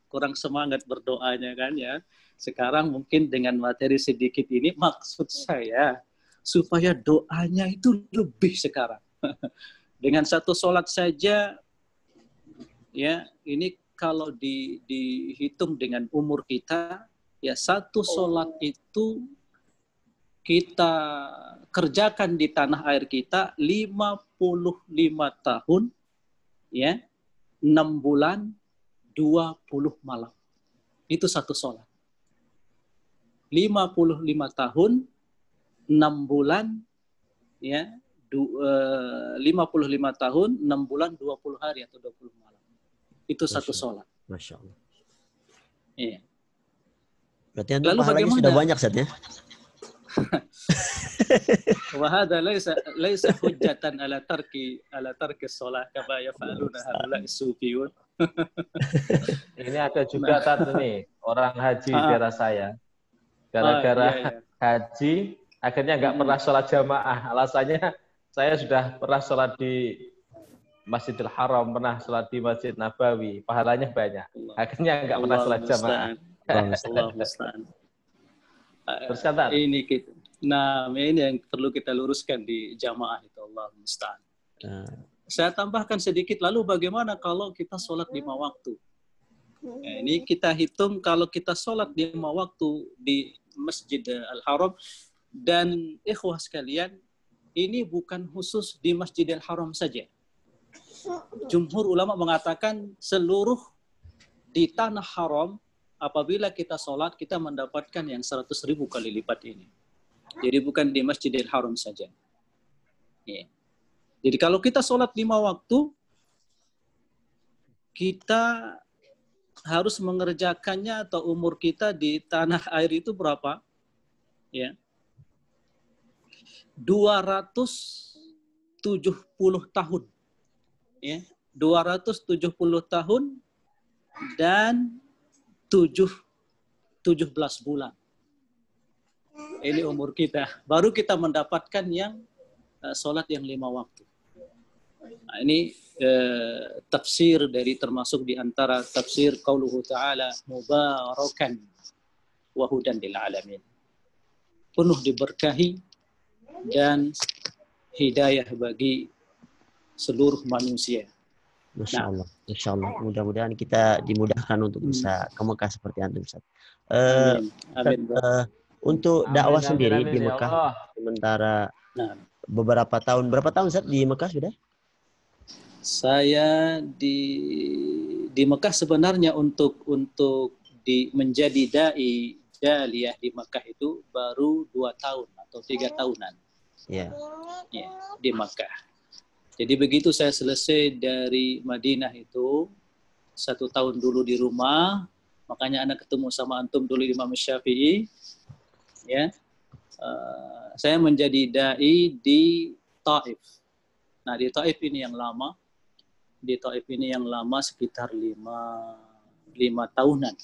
kurang semangat berdoanya kan ya. Sekarang mungkin dengan materi sedikit ini, maksud saya supaya doanya itu lebih sekarang. Dengan satu sholat saja, ya, ini kalau dihitung dengan umur kita, ya, satu sholat itu kita kerjakan di tanah air kita 55 tahun, ya, 6 bulan, 20 malam. Itu satu sholat. 55 tahun, 6 bulan, ya, 55 tahun, 6 bulan, 20 hari atau 20 malam. Itu satu sholat. Masya Allah. Iya. Berarti antum Lalu pahalanya bagaimana? sudah banyak, Ustaz, ya? Wa hadza laisa hujjatan ala tarki shalah kama yaf'aluna haula'i sufiyun. Ini ada juga Tat nih, orang haji di daerah saya. Gara-gara haji, akhirnya nggak pernah sholat jamaah. Alasannya saya sudah pernah sholat di Masjidil Haram, pernah sholat di Masjid Nabawi. Pahalanya banyak. Akhirnya nggak pernah sholat jamaah. Allah musta'an. Terus kata ini kita. Nah, ini yang perlu kita luruskan di jamaah itu, Allah musta'an. Saya tambahkan sedikit, lalu bagaimana kalau kita sholat 5 waktu? Nah, ini kita hitung kalau kita sholat 5 waktu di Masjid Al-Haram, dan ikhwah sekalian, ini bukan khusus di Masjidil Haram saja. Jumhur ulama mengatakan seluruh di tanah haram, apabila kita sholat, kita mendapatkan yang 100.000 kali lipat ini. Jadi bukan di Masjidil Haram saja. Ya. Jadi kalau kita sholat 5 waktu, kita harus mengerjakannya, atau umur kita di tanah air itu berapa? Ya. 270 tahun. Ya. 270 tahun dan 17 bulan. Ini umur kita. Baru kita mendapatkan yang sholat yang 5 waktu. Nah, ini tafsir dari, termasuk di antara tafsir qauluhu ta'ala mubarakan wa hudan lil alamin. Penuh diberkahi dan hidayah bagi seluruh manusia. Masya Allah. Insya Allah. Mudah-mudahan kita dimudahkan untuk bisa ke Mekah seperti antum, Ustaz. Amin. Untuk dakwah sendiri di ya Mekah, Allah. sementara berapa tahun Ustaz di Mekah sudah? Saya di Mekah sebenarnya untuk menjadi dai jaliyah di Mekah itu baru 2 tahun atau 3 tahunan. Ya, di Mekah. Jadi begitu saya selesai dari Madinah itu, 1 tahun dulu di rumah, makanya anak ketemu sama antum dulu Imam Syafi'i, ya. Saya menjadi dai di Taif. Nah, di Taif ini yang lama. Di Taif ini yang lama sekitar 5 tahunan.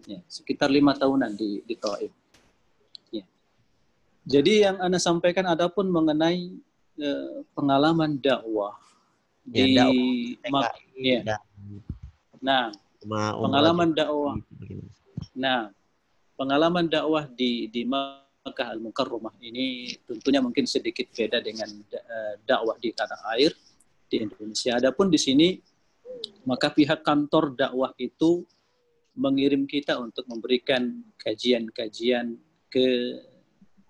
Ya, sekitar 5 tahunan di Taif. Ya. Jadi yang Anda sampaikan adapun mengenai pengalaman dakwah di pengalaman dakwah. Nah, pengalaman dakwah di Makkah Al-Mukarramah ini tentunya mungkin sedikit beda dengan dakwah di tanah air di Indonesia. Adapun di sini, maka pihak kantor dakwah itu mengirim kita untuk memberikan kajian-kajian ke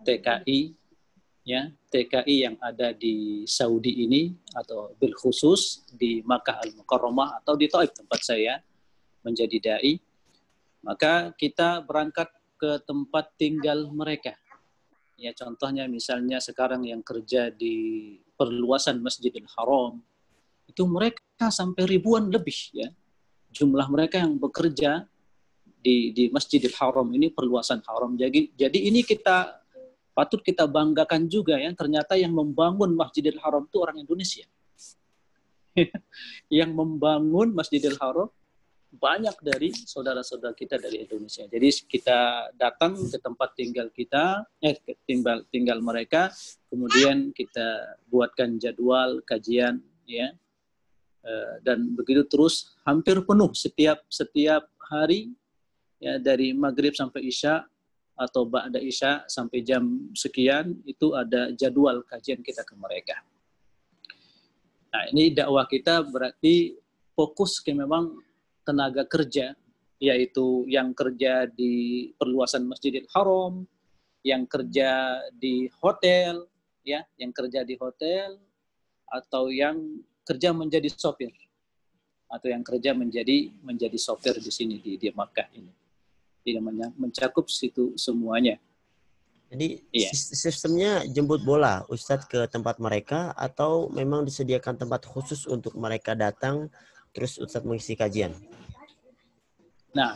TKI, ya, TKI yang ada di Saudi ini, atau bil khusus di Makkah Al-Mukarramah atau di Taif tempat saya menjadi dai. Maka kita berangkat ke tempat tinggal mereka. Ya, contohnya misalnya sekarang yang kerja di perluasan Masjidil Haram, itu mereka sampai ribuan lebih, ya. Jumlah mereka yang bekerja di Masjidil Haram ini, perluasan haram. Jadi ini patut kita banggakan juga, ya. Ternyata yang membangun Masjidil Haram itu orang Indonesia. Yang membangun Masjidil Haram banyak dari saudara-saudara kita dari Indonesia. Jadi kita datang ke tempat tinggal kita, tinggal mereka, kemudian kita buatkan jadwal kajian, ya, dan begitu terus hampir penuh setiap hari, ya, dari maghrib sampai isya atau ba'da isya sampai jam sekian itu ada jadwal kajian kita ke mereka. Nah, ini dakwah kita berarti fokus ke memang tenaga kerja, yaitu yang kerja di perluasan Masjidil Haram, yang kerja di hotel, ya, yang kerja di hotel, atau yang kerja menjadi sopir, atau yang kerja menjadi sopir di sini di Makkah ini. tidak mencakup situ semuanya. Jadi sistemnya jemput bola Ustadz ke tempat mereka atau memang disediakan tempat khusus untuk mereka datang terus Ustadz mengisi kajian? Nah,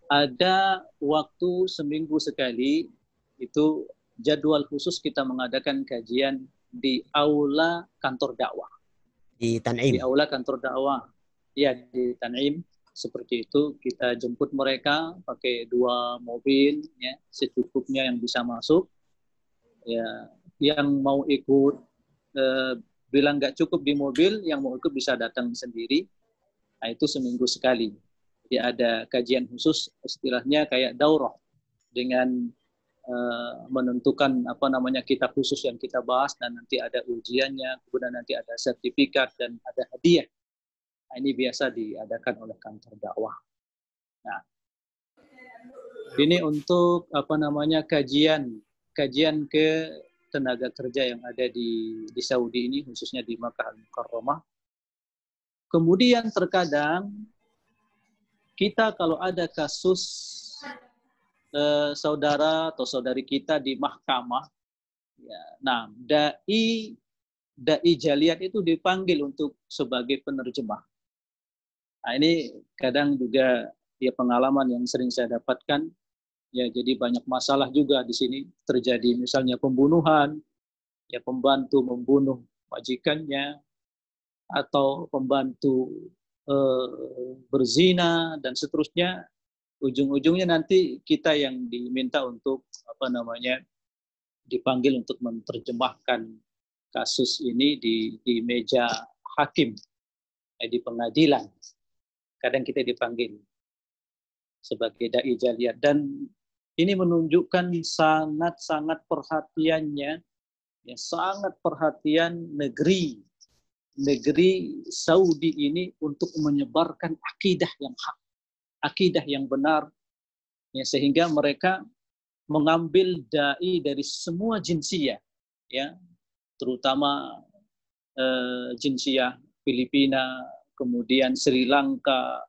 ada waktu seminggu sekali itu jadwal khusus kita mengadakan kajian di aula kantor dakwah. Di Tan'im? Di aula kantor dakwah. Ya, di Tan'im. Seperti itu, kita jemput mereka pakai 2 mobil, ya, secukupnya yang bisa masuk. Ya, yang mau ikut, bilang nggak cukup di mobil, yang mau ikut bisa datang sendiri. Nah, itu seminggu sekali. Jadi ada kajian khusus, istilahnya kayak daurah, dengan menentukan kitab khusus yang kita bahas, dan nanti ada ujiannya, kemudian nanti ada sertifikat dan ada hadiah. Nah, ini biasa diadakan oleh kantor dakwah. Nah, ini untuk kajian ke tenaga kerja yang ada di Saudi ini, khususnya di Makkah Al-Mukarramah. Kemudian terkadang kita kalau ada kasus saudara atau saudari kita di mahkamah, ya, nah dai jaliyat itu dipanggil untuk sebagai penerjemah. Nah, ini kadang juga ya pengalaman yang sering saya dapatkan, ya, jadi banyak masalah juga di sini terjadi, misalnya pembunuhan, ya, pembantu membunuh majikannya, atau pembantu berzina dan seterusnya. Ujung-ujungnya nanti kita yang diminta untuk dipanggil untuk menerjemahkan kasus ini di meja hakim, di pengadilan. Kadang kita dipanggil sebagai dai jaliyat, dan ini menunjukkan sangat perhatiannya, ya, sangat perhatian negeri Saudi ini untuk menyebarkan akidah yang hak, akidah yang benar, ya, sehingga mereka mengambil dai dari semua jinsiyah, ya, terutama jinsiyah Filipina, kemudian Sri Lanka,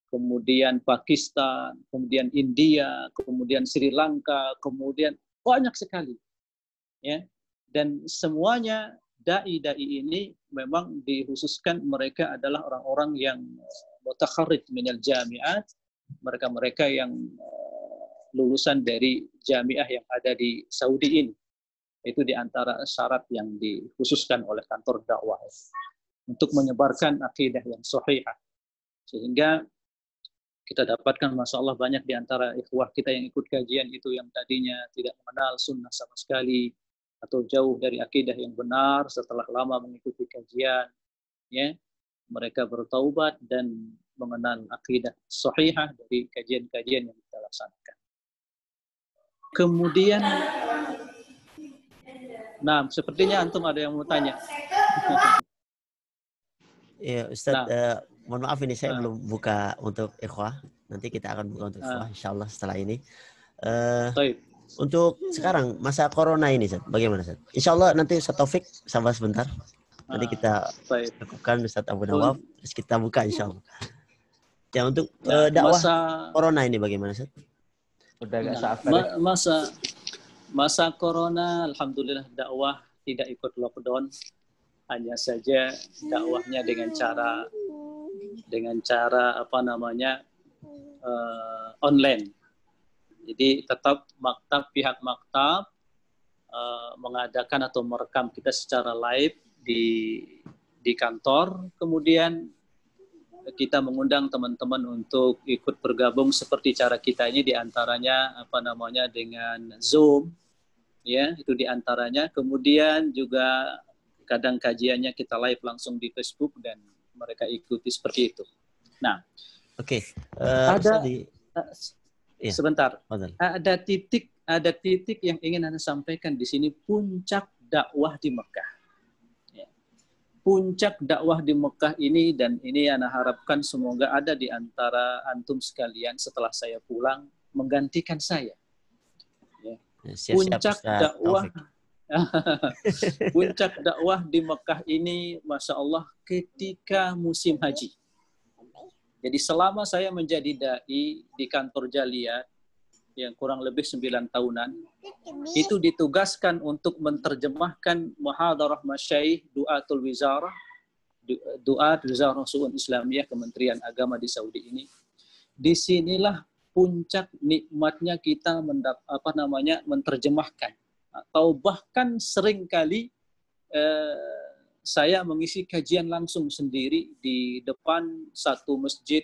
kemudian Pakistan, kemudian India, kemudian Sri Lanka, kemudian banyak sekali, ya, dan semuanya dai ini memang dikhususkan mereka adalah orang-orang yang mutakharrij minal jami'at, mereka yang lulusan dari jamiah yang ada di Saudi ini. Itu di antara syarat yang dikhususkan oleh kantor dakwah untuk menyebarkan akidah yang sahihah. Sehingga kita dapatkan, Masya Allah, banyak di antara ikhwah kita yang ikut kajian itu yang tadinya tidak mengenal sunnah sama sekali, atau jauh dari akidah yang benar, setelah lama mengikuti kajian, ya, mereka bertaubat dan mengenal akidah sahihah dari kajian-kajian yang kita laksanakan. Kemudian, nah, sepertinya antum ada yang mau tanya. Ya, Ustadz, mohon maaf ini saya belum buka untuk ikhwah. Nanti kita akan buka untuk ikhwah, insyaallah setelah ini. Untuk sekarang masa corona ini, Ustadz, bagaimana, Ustadz? Insyaallah nanti Ustadz Taufik sabar sebentar. Nanti kita lakukan Ustadz Abu Nawaf, terus kita buka insyaallah. Ya, untuk dakwah corona ini bagaimana, Ustadz? Udah gak sabar. Masa corona, alhamdulillah dakwah tidak ikut lockdown. Hanya saja dakwahnya dengan cara online. Jadi tetap pihak maktab mengadakan atau merekam kita secara live di kantor, kemudian kita mengundang teman-teman untuk ikut bergabung seperti cara kita ini, diantaranya dengan Zoom, ya, itu diantaranya. Kemudian juga kadang kajiannya kita live langsung di Facebook dan mereka ikuti seperti itu. Nah, oke. Sebentar. Ada titik yang ingin Anda sampaikan di sini, puncak dakwah di Mekah. Ya. Puncak dakwah di Mekah ini, dan ini Anda harapkan semoga ada di antara antum sekalian setelah saya pulang menggantikan saya. Ya. Puncak dakwah. Puncak dakwah di Mekah ini, Masya Allah, ketika musim haji. Jadi selama saya menjadi dai di kantor Jaliyat, yang kurang lebih 9 tahunan, itu ditugaskan untuk menerjemahkan muhadarah masyaikh du'atul wizarah, du'at wizarah su'un Islamiyah Kementerian Agama di Saudi ini. Disinilah puncak nikmatnya kita menerjemahkan, atau bahkan seringkali saya mengisi kajian langsung sendiri di depan satu masjid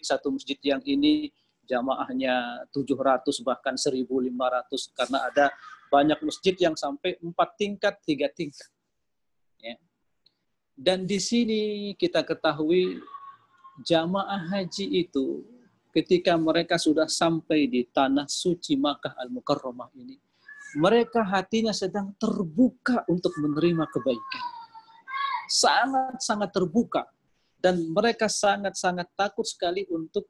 yang ini jamaahnya 700 bahkan 1.500, karena ada banyak masjid yang sampai 4 tingkat, 3 tingkat. Ya. Dan di sini kita ketahui jamaah haji itu ketika mereka sudah sampai di tanah suci Makkah Al-Mukarramah ini, mereka hatinya sedang terbuka untuk menerima kebaikan. Sangat-sangat terbuka. Dan mereka sangat-sangat takut sekali untuk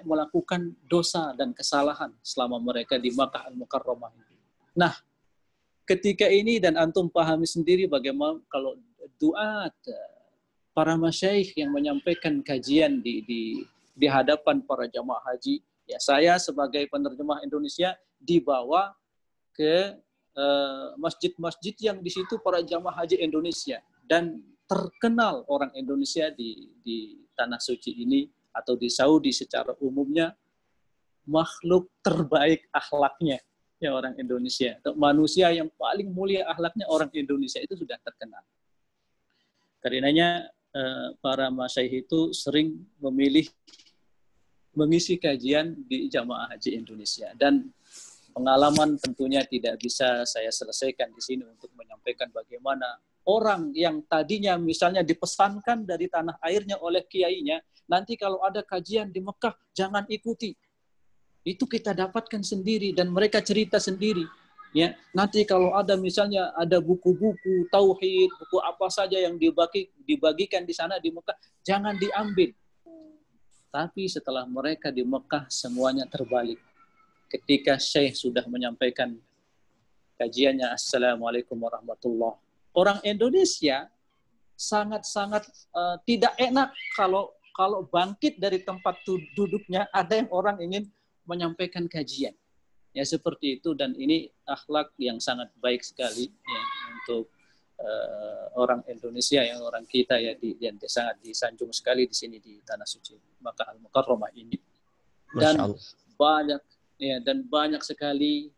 melakukan dosa dan kesalahan selama mereka di Makkah Al-Mukarramah. Nah, ketika ini dan antum pahami sendiri bagaimana kalau duat para masyaikh yang menyampaikan kajian di hadapan para jamaah haji, ya saya sebagai penerjemah Indonesia dibawa ke masjid-masjid yang di situ para jamaah haji Indonesia, dan terkenal orang Indonesia di tanah suci ini atau di Saudi secara umumnya makhluk terbaik akhlaknya ya orang Indonesia, atau manusia yang paling mulia akhlaknya orang Indonesia itu sudah terkenal. Karenanya para masyaikh itu sering memilih mengisi kajian di jamaah haji Indonesia, dan pengalaman tentunya tidak bisa saya selesaikan di sini untuk menyampaikan bagaimana orang yang tadinya misalnya dipesankan dari tanah airnya oleh kiainya, nanti kalau ada kajian di Mekah jangan ikuti. Itu kita dapatkan sendiri dan mereka cerita sendiri. Ya, nanti kalau ada misalnya ada buku-buku tauhid, buku apa saja yang dibagikan di sana di Mekah, jangan diambil. Tapi setelah mereka di Mekah semuanya terbalik. Ketika Syekh sudah menyampaikan kajiannya, Assalamualaikum warahmatullahi wabarakatuh. Orang Indonesia sangat-sangat tidak enak kalau bangkit dari tempat duduknya ada yang orang ingin menyampaikan kajian. Ya seperti itu, dan ini akhlak yang sangat baik sekali ya, untuk orang Indonesia, yang orang kita ya yang sangat disanjung sekali di sini di tanah suci Makkah Al-Mukarramah ini. Dan banyak sekali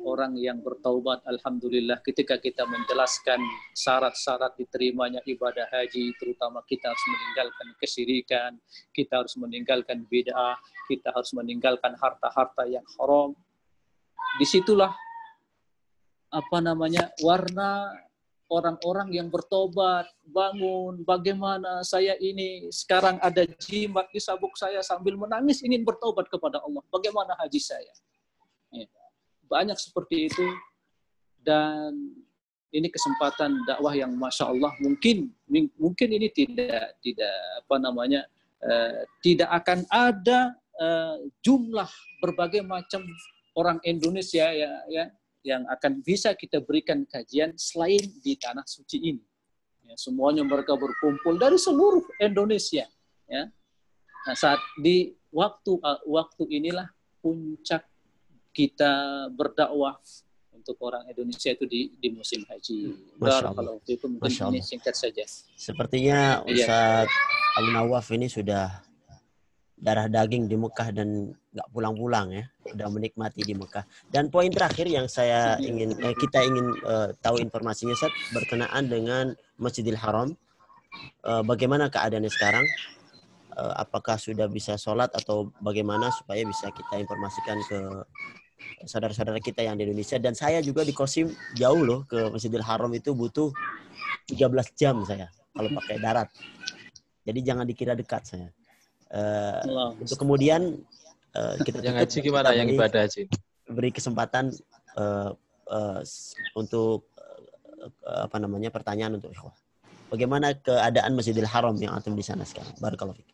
orang yang bertaubat, alhamdulillah, ketika kita menjelaskan syarat-syarat diterimanya ibadah haji, terutama kita harus meninggalkan kesyirikan, kita harus meninggalkan bid'ah, kita harus meninggalkan harta-harta yang haram. Disitulah warna orang-orang yang bertobat, bangun, bagaimana saya ini sekarang ada jimat di sabuk saya sambil menangis ingin bertobat kepada Allah, bagaimana haji saya. Ya. Banyak seperti itu, dan ini kesempatan dakwah yang masya Allah mungkin ini tidak akan ada jumlah berbagai macam orang Indonesia ya yang akan bisa kita berikan kajian selain di tanah suci ini. Ya, semuanya mereka berkumpul dari seluruh Indonesia. Ya. Nah, saat di waktu inilah puncak kita berdakwah untuk orang Indonesia itu di musim haji. Kalau itu mungkin ini singkat saja. Sepertinya Ustaz Abu Nawaf ini sudah darah daging di Mekah dan nggak pulang-pulang ya, udah menikmati di Mekah. Dan poin terakhir yang kita ingin tahu informasinya, Ustaz, berkenaan dengan Masjidil Haram. Bagaimana keadaannya sekarang? Apakah sudah bisa sholat atau bagaimana supaya bisa kita informasikan ke saudara-saudara kita yang di Indonesia. Dan saya juga di Qasim jauh loh ke Masjidil Haram, itu butuh 13 jam saya kalau pakai darat. Jadi jangan dikira dekat saya. Untuk kemudian kita yang haji gimana, yang ibadah haji? Beri kesempatan untuk pertanyaan untuk ikhwah. Bagaimana keadaan Masjidil Haram yang antum di sana sekarang? Barakallahu fiik.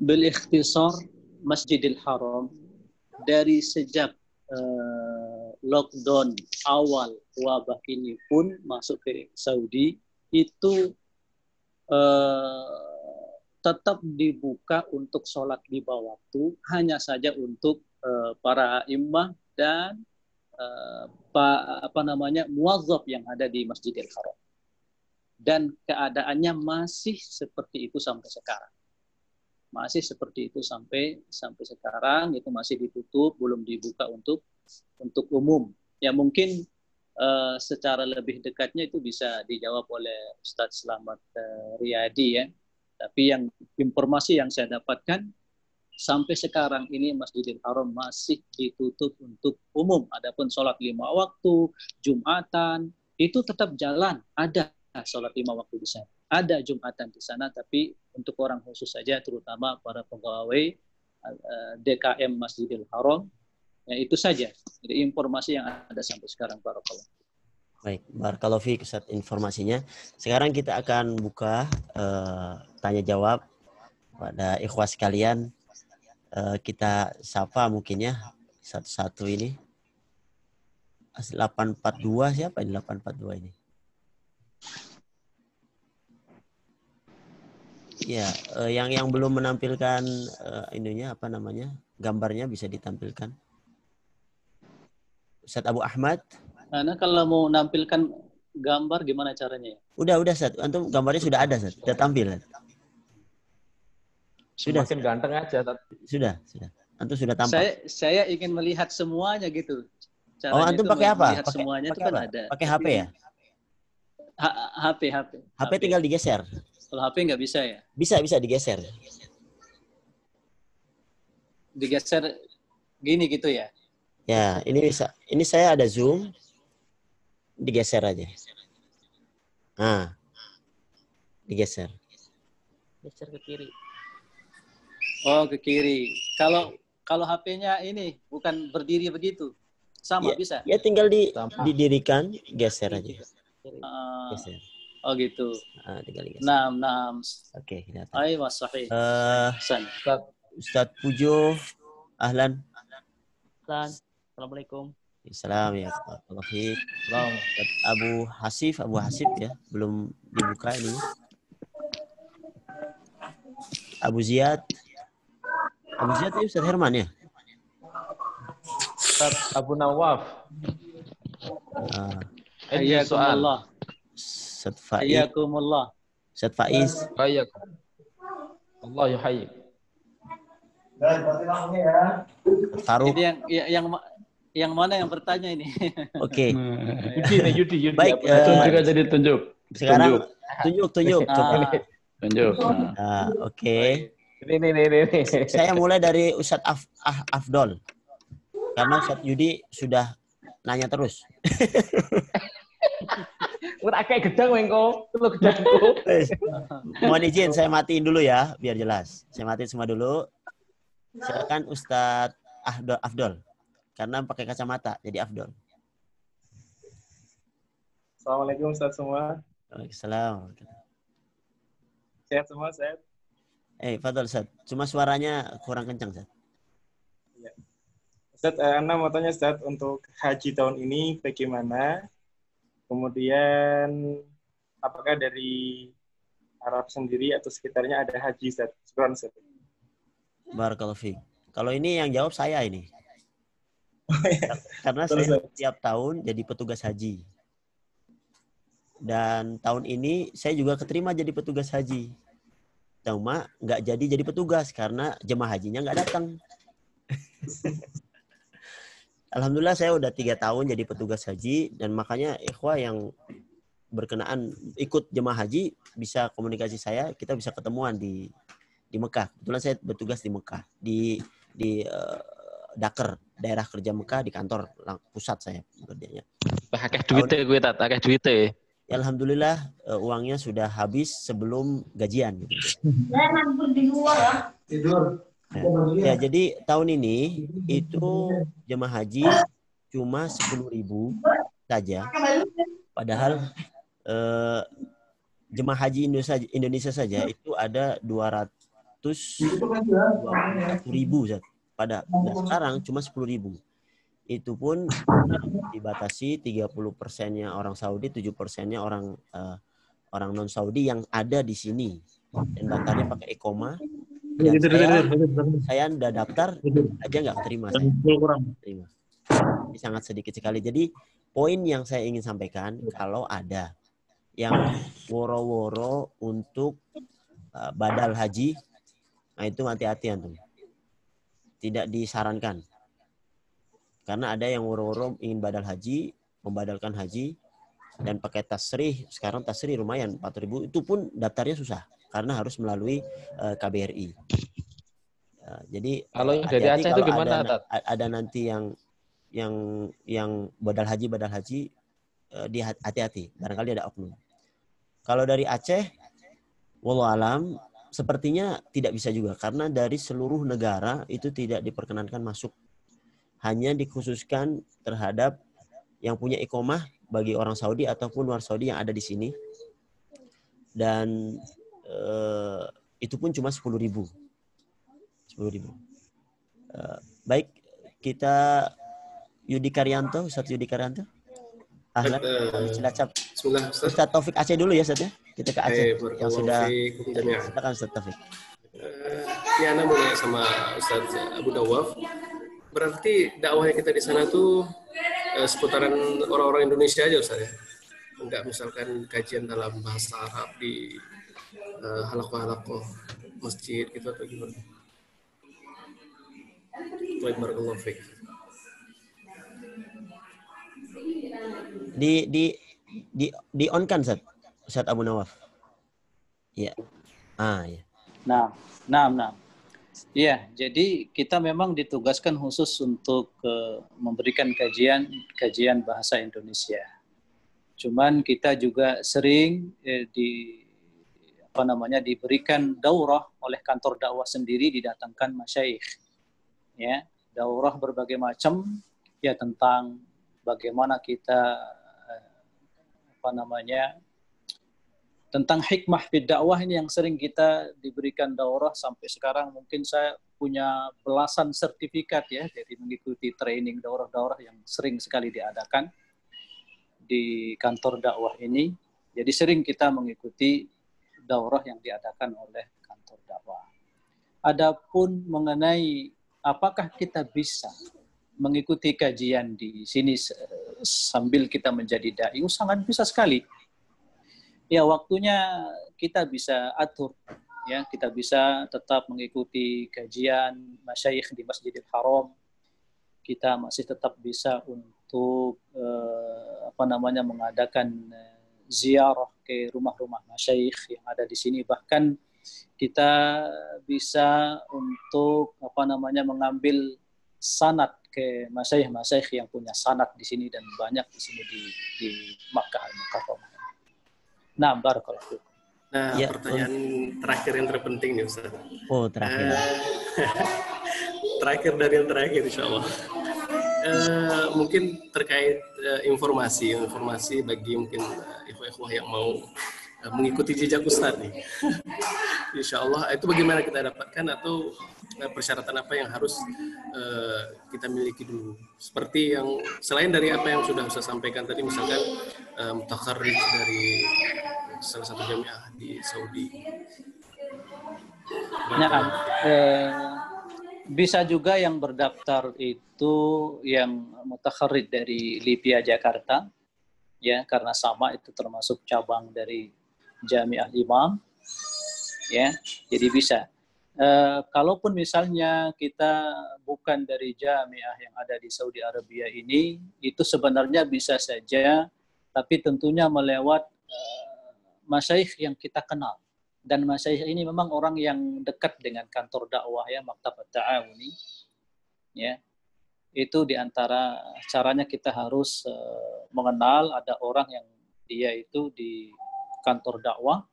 Bil ikhtisar, Masjidil Haram dari sejak lockdown awal wabah ini pun masuk ke Saudi itu tetap dibuka untuk sholat lima waktu, hanya saja untuk para imam dan muwazzaf yang ada di Masjidil Haram. Dan keadaannya masih seperti itu sampai sekarang. Masih seperti itu sampai sekarang, itu masih ditutup, belum dibuka untuk umum. Ya mungkin secara lebih dekatnya itu bisa dijawab oleh Ustadz Slamet Riyadi ya. Tapi yang informasi yang saya dapatkan sampai sekarang ini Masjidil Haram masih ditutup untuk umum. Adapun sholat 5 waktu, Jumatan, itu tetap jalan. Ada sholat 5 waktu di sana. Ada Jumatan di sana, tapi untuk orang khusus saja, terutama para pegawai DKM Masjidil Haram. Ya, itu saja. Jadi informasi yang ada sampai sekarang. Barakallah. Baik, barakallahu fiik Ustaz informasinya. Sekarang kita akan buka tanya jawab pada ikhwah sekalian. Kita sapa mungkin ya satu-satu ini. 842 siapa ini 842 ini? Ya, yang belum menampilkan ininya apa namanya? Gambarnya bisa ditampilkan. Ustaz Abu Ahmad. Nah, kalau mau nampilkan gambar gimana caranya? Udah Ustaz. Antum gambarnya sudah ada, Ustaz. Sudah tampil. Sudah. Semakin ganteng aja. Sudah. Antum sudah tampak. Saya ingin melihat semuanya gitu. Caranya antum pakai apa? Melihat semuanya itu kan ada. Pakai HP ya? HP tinggal digeser. Kalau HP nggak bisa ya? Bisa digeser. Digeser gini gitu ya? Ya, ini bisa. Ini saya ada zoom. Digeser aja. Nah. Digeser. Geser ke kiri. Oh, ke kiri. Kalau HP-nya ini bukan berdiri begitu. Sama ya, bisa. Ya tinggal didirikan, geser aja. Geser. Oh gitu. Tinggal digeser. Naam. Oke, kelihatan. Aywa sahih. Ustaz Pujo, ahlan. Assalamualaikum. Salam ya. Abu Hasif ya, belum dibuka ini. Abu Ziyad ini Ustaz Herman ya? Ustaz Abu Nawaf. Hayyakumullah. Ustaz Faiz. Hayyakumullah. Ustaz Faiz. Hayyakum. Allah yuhayyik. Faruk. Ini yang mana yang bertanya ini? Oke. Yudi. Baik. Juga jadi tunjuk. Sekarang tunjuk. Tunjuk. Oke. Ini. Saya mulai dari Ustadz Afdol. Karena Ustadz Yudi sudah nanya terus. Udah kayak gedang wengko, lu gedangku. Mohon izin saya matiin dulu ya, biar jelas. Saya matiin semua dulu. Silakan Ustadz Afdol. Karena pakai kacamata, jadi Afdol. Assalamualaikum Ustaz semua. Waalaikumsalam. Sehat semua, sehat. Fadol Ustaz. Cuma suaranya kurang kencang, Ustaz. Ya. Ustaz, Anda mau tanya Ustaz, untuk haji tahun ini bagaimana? Kemudian apakah dari Arab sendiri atau sekitarnya ada haji Ustaz? Syukran Ustaz. Barakallahu fiik. Kalau ini yang jawab saya ini. Karena saya setiap tahun jadi petugas haji. Dan tahun ini saya juga keterima jadi petugas haji. Cuma nggak jadi petugas karena jemaah hajinya nggak datang. Alhamdulillah saya udah 3 tahun jadi petugas haji dan makanya ikhwah yang berkenaan ikut jemaah haji bisa komunikasi saya, kita bisa ketemuan di Mekah. Kebetulan saya bertugas di Mekah di Dakar, daerah kerja Mekah di kantor pusat saya kerjanya. Akeh duite gue akeh duite. Ya, alhamdulillah uangnya sudah habis sebelum gajian. Tidur. Ya, jadi tahun ini itu jemaah haji cuma 10.000 saja. Padahal jemaah haji Indonesia saja itu ada 221.000. Pada sekarang cuma 10.000. Itu pun dibatasi 30%-nya orang Saudi, 7%-nya orang non Saudi yang ada di sini. dan daftarnya pakai Iqomah, dan saya udah daftar aja nggak terima. Terima. Ini sangat sedikit sekali. Jadi poin yang saya ingin sampaikan, kalau ada yang woro-woro untuk badal haji, nah itu hati-hati antum. Tidak disarankan. Karena ada yang woro-woro ingin badal haji, membadalkan haji, dan pakai tasrih. Sekarang tasrih lumayan 4.000, itu pun daftarnya susah karena harus melalui KBRI. Jadi kalau yang dari hati-hati Aceh kalau itu gimana, ada nanti yang badal haji hati-hati, barangkali ada oknum. Kalau dari Aceh, wallahu alam, sepertinya tidak bisa juga karena dari seluruh negara itu tidak diperkenankan masuk. Hanya dikhususkan terhadap yang punya iqomah bagi orang Saudi ataupun luar Saudi yang ada di sini. Dan itu pun cuma 10.000. 10.000. Baik, kita Yudi Karyanto, Ustaz Yudi Karyanto. Ahlan, Cilacap. Ustaz Taufik Aceh dulu ya, Ustaz ya. Kita ke Aceh yang sudah. Silakan Ustaz Taufik. Ini Ana mau nanya sama Ustaz Abu Nawaf. Berarti dakwahnya kita di sana tuh seputaran orang-orang Indonesia aja, Ustaz ya? Enggak misalkan kajian dalam bahasa Arab di halakoh-halakoh masjid gitu atau gimana? Barakallahu fiik. Di on kan Ustaz Abu Nawaf? Iya. Ya. Nah. Iya, jadi kita memang ditugaskan khusus untuk memberikan kajian bahasa Indonesia. Cuman kita juga sering diberikan daurah oleh kantor dakwah sendiri, didatangkan masyayikh. Ya, daurah berbagai macam ya tentang bagaimana kita tentang hikmah fid dakwah ini yang sering kita diberikan daurah. Sampai sekarang mungkin saya punya belasan sertifikat ya dari mengikuti training daurah-daurah yang sering sekali diadakan di kantor dakwah ini. Jadi sering kita mengikuti daurah yang diadakan oleh kantor dakwah. Adapun mengenai apakah kita bisa mengikuti kajian di sini sambil kita menjadi dai, sangat bisa sekali. Ya, waktunya kita bisa atur, ya kita bisa tetap mengikuti kajian masyayikh di Masjidil Haram. Kita masih tetap bisa untuk mengadakan ziarah ke rumah-rumah masyayikh yang ada di sini. Bahkan kita bisa untuk mengambil sanad ke masyayikh yang punya sanad di sini, dan banyak di sini di Makkah Al-Mukarramah. Nah, barakallahu. Nah, ya, pertanyaan terakhir yang terpenting nih, Ustaz. Oh, terakhir. Terakhir dari yang terakhir, insya Allah. Mungkin terkait informasi bagi mungkin ikhwah-ikhwah yang mau mengikuti jejak Ustaz nih. Insya Allah, itu bagaimana kita dapatkan atau persyaratan apa yang harus kita miliki dulu? Seperti yang selain dari apa yang sudah Ustaz sampaikan tadi, misalkan mutakharrij dari salah satu jamiah di Saudi. Nah, bisa juga yang berdaftar itu yang mutakharrij dari Lipia Jakarta, ya, karena sama itu termasuk cabang dari Jamiah Imam, ya, jadi bisa. Kalaupun misalnya kita bukan dari jamiah yang ada di Saudi Arabia ini, itu sebenarnya bisa saja, tapi tentunya melewat masyayikh yang kita kenal. Dan masyayikh ini memang orang yang dekat dengan kantor dakwah ya, Maktab At-Ta'awuni. Ya. Itu diantara caranya kita harus mengenal ada orang yang dia itu di kantor dakwah.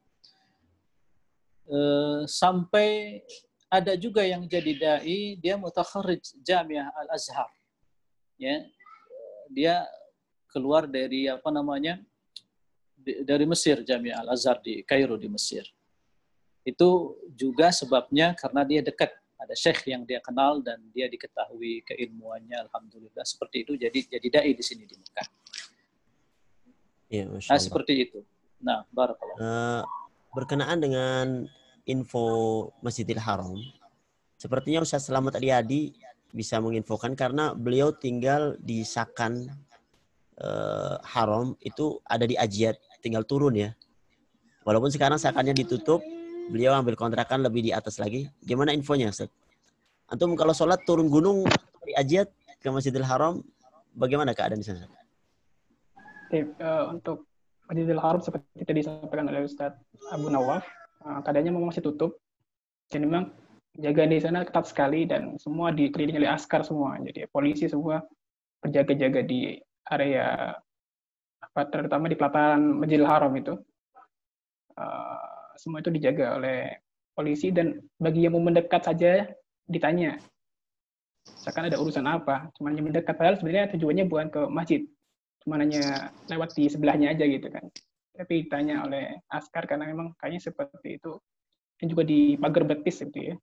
Sampai ada juga yang jadi dai, dia mutakharrij Jamiah Al-Azhar. Ya. Dia keluar dari dari Mesir, Jamiah Al-Azhar di Kairo di Mesir. Itu juga sebabnya karena dia dekat, ada syekh yang dia kenal dan dia diketahui keilmuannya, alhamdulillah seperti itu, jadi dai di sini di Mekah. Ya, nah, seperti itu. Nah, barakallah. Berkenaan dengan info Masjidil Haram, sepertinya Ustaz Slamet Riyadi bisa menginfokan karena beliau tinggal di Sakan Haram, itu ada di Ajiat, tinggal turun ya. Walaupun sekarang Sakannya ditutup, beliau ambil kontrakan lebih di atas lagi. Gimana infonya, Ustaz? Antum kalau sholat turun gunung dari Ajiat ke Masjidil Haram, bagaimana keadaan di sana? Untuk Masjidil Haram seperti tadi disampaikan oleh Ustadz Abu Nawaf, keadaannya memang masih tutup. Jadi memang jaga di sana ketat sekali dan semua dikelilingi oleh askar semua. Jadi polisi semua berjaga-jaga di area terutama di pelataran Masjidil Haram itu. Semua itu dijaga oleh polisi dan bagi yang mau mendekat saja ditanya. Misalkan ada urusan apa, cuma yang mendekat, padahal sebenarnya tujuannya bukan ke masjid. Cuma hanya lewat di sebelahnya aja gitu kan. Tapi ditanya oleh askar karena memang kayaknya seperti itu. Dan juga di pagar betis gitu ya.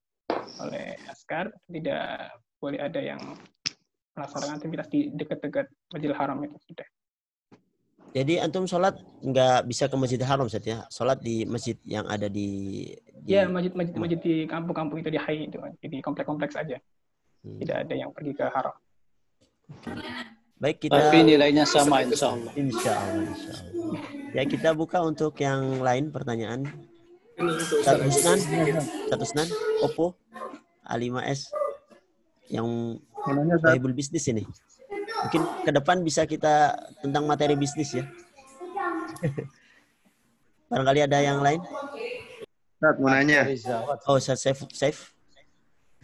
Oleh askar tidak boleh ada yang melaksanakan aktivitas di dekat-dekat Masjidil Haram itu sudah. Jadi antum sholat nggak bisa ke Masjidil Haram, Ustaz ya? Sholat di masjid yang ada di ya, masjid di kampung-kampung itu di Hai itu, di kompleks-kompleks aja. Tidak ada yang pergi ke Haram. Baik, kita Tapi nilainya sama insya Allah. Insya Allah. Ya, kita buka untuk yang lain pertanyaan. Ustaz Husnan, Oppo A5S yang Bahibul bisnis ini. Mungkin ke depan bisa kita tentang materi bisnis ya. Barangkali ada yang lain? Ustaz, mau nanya. Oh, Ustaz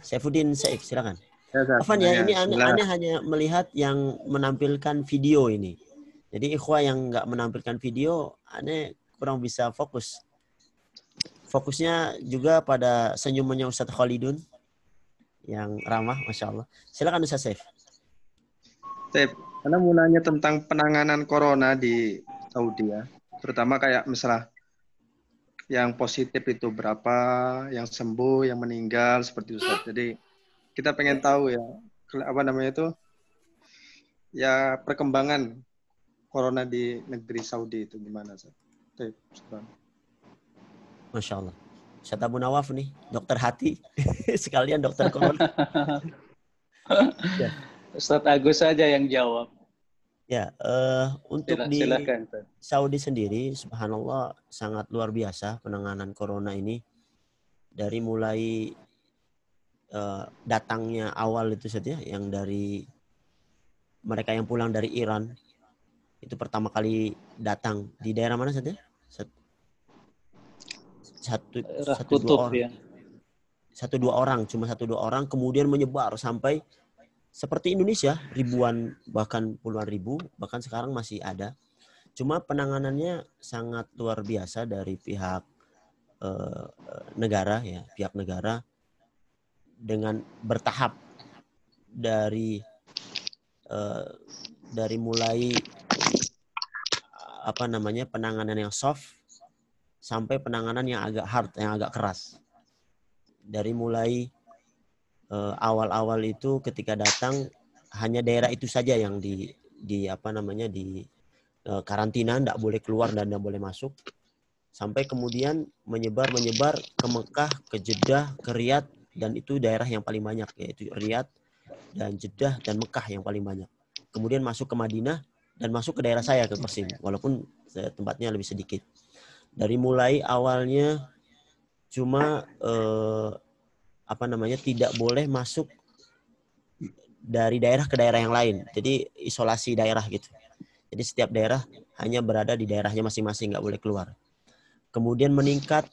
Saifuddin Saif, silakan. Afan ya, ini aneh hanya melihat yang menampilkan video ini. Jadi ikhwah yang nggak menampilkan video, aneh kurang bisa fokus. Fokusnya juga pada senyumannya Ustadz Khalidun yang ramah, Masya Allah. Silakan Ustadz Saif. Karena mau nanya tentang penanganan corona di Saudi ya. Terutama kayak misalnya yang positif itu berapa, yang sembuh, yang meninggal, seperti Ustadz. Jadi kita pengen tahu ya, apa namanya itu, ya perkembangan corona di negeri Saudi itu gimana, Ustaz? Masya Allah. Ustadz Abu Nawaf nih, dokter hati, sekalian dokter corona. Ya. Ustadz Agus saja yang jawab. Ya, untuk silakan. Di Saudi sendiri, subhanallah, sangat luar biasa penanganan corona ini. Dari mulai datangnya awal itu saja, yang dari mereka yang pulang dari Iran, itu pertama kali datang di daerah mana saja? Satu dua orang, cuma 1-2 orang, kemudian menyebar sampai seperti Indonesia, ribuan, bahkan puluhan ribu, bahkan sekarang masih ada. Cuma penanganannya sangat luar biasa dari pihak negara, ya, pihak negara dengan bertahap dari mulai penanganan yang soft sampai penanganan yang agak hard, yang agak keras. Dari mulai awal-awal itu ketika datang hanya daerah itu saja yang di karantina, tidak boleh keluar dan tidak boleh masuk, sampai kemudian menyebar ke Mekah, ke Jeddah, ke Riyadh, dan itu daerah yang paling banyak, yaitu Riyadh dan Jeddah dan Mekah yang paling banyak. Kemudian masuk ke Madinah dan masuk ke daerah saya, ke Qasim, walaupun tempatnya lebih sedikit. Dari mulai awalnya cuma tidak boleh masuk dari daerah ke daerah yang lain. Jadi isolasi daerah gitu. Jadi setiap daerah hanya berada di daerahnya masing-masing, nggak boleh keluar. Kemudian meningkat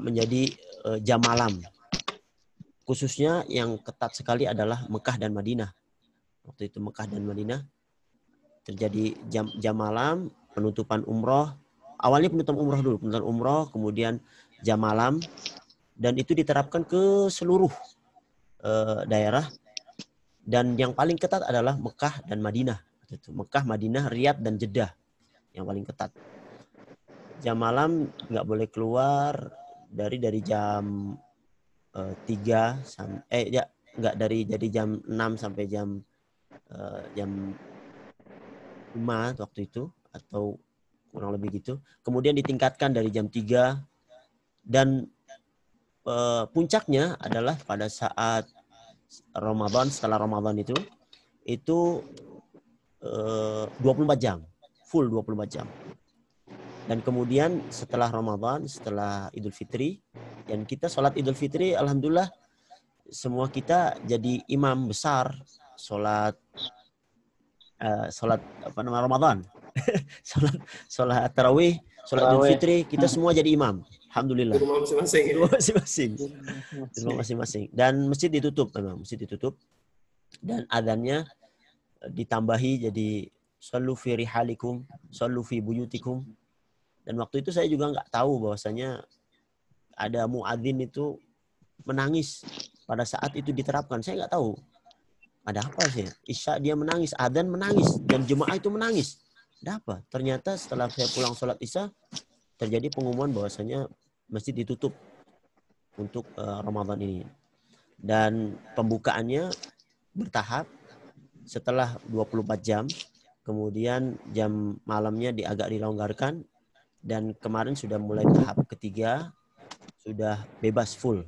menjadi jam malam. Khususnya yang ketat sekali adalah Mekah dan Madinah. Waktu itu Mekah dan Madinah terjadi jam malam, penutupan umroh. Awalnya penutupan umroh, kemudian jam malam. Dan itu diterapkan ke seluruh daerah. Dan yang paling ketat adalah Mekah dan Madinah. Mekah, Madinah, Riyadh, dan Jeddah yang paling ketat. Jam malam nggak boleh keluar dari jam 3 sampai dari jam 6 sampai jam 5 waktu itu, atau kurang lebih gitu. Kemudian ditingkatkan dari jam 3 Dan puncaknya adalah pada saat Ramadan, setelah Ramadan itu 24 jam, full 24 jam. Dan kemudian setelah Ramadan, setelah Idul Fitri, dan kita sholat Idul Fitri, alhamdulillah semua kita jadi imam besar sholat Ramadan, sholat tarawih, sholat Idul Fitri, kita semua jadi imam, alhamdulillah. Di rumah masing-masing. Dan masjid ditutup, memang masjid ditutup, dan adhannya ditambahi jadi shallu fi rihalikum, shallu fi buyutikum. Dan waktu itu saya juga nggak tahu bahwasanya ada muadzin itu menangis pada saat itu diterapkan. Saya nggak tahu ada apa sih. Isya dia menangis, adzan menangis, dan jemaah itu menangis. Ada apa? Ternyata setelah saya pulang sholat isya terjadi pengumuman bahwasanya masjid ditutup untuk Ramadan ini. Dan pembukaannya bertahap setelah 24 jam. Kemudian jam malamnya agak dilonggarkan. Dan kemarin sudah mulai tahap ketiga, sudah bebas full.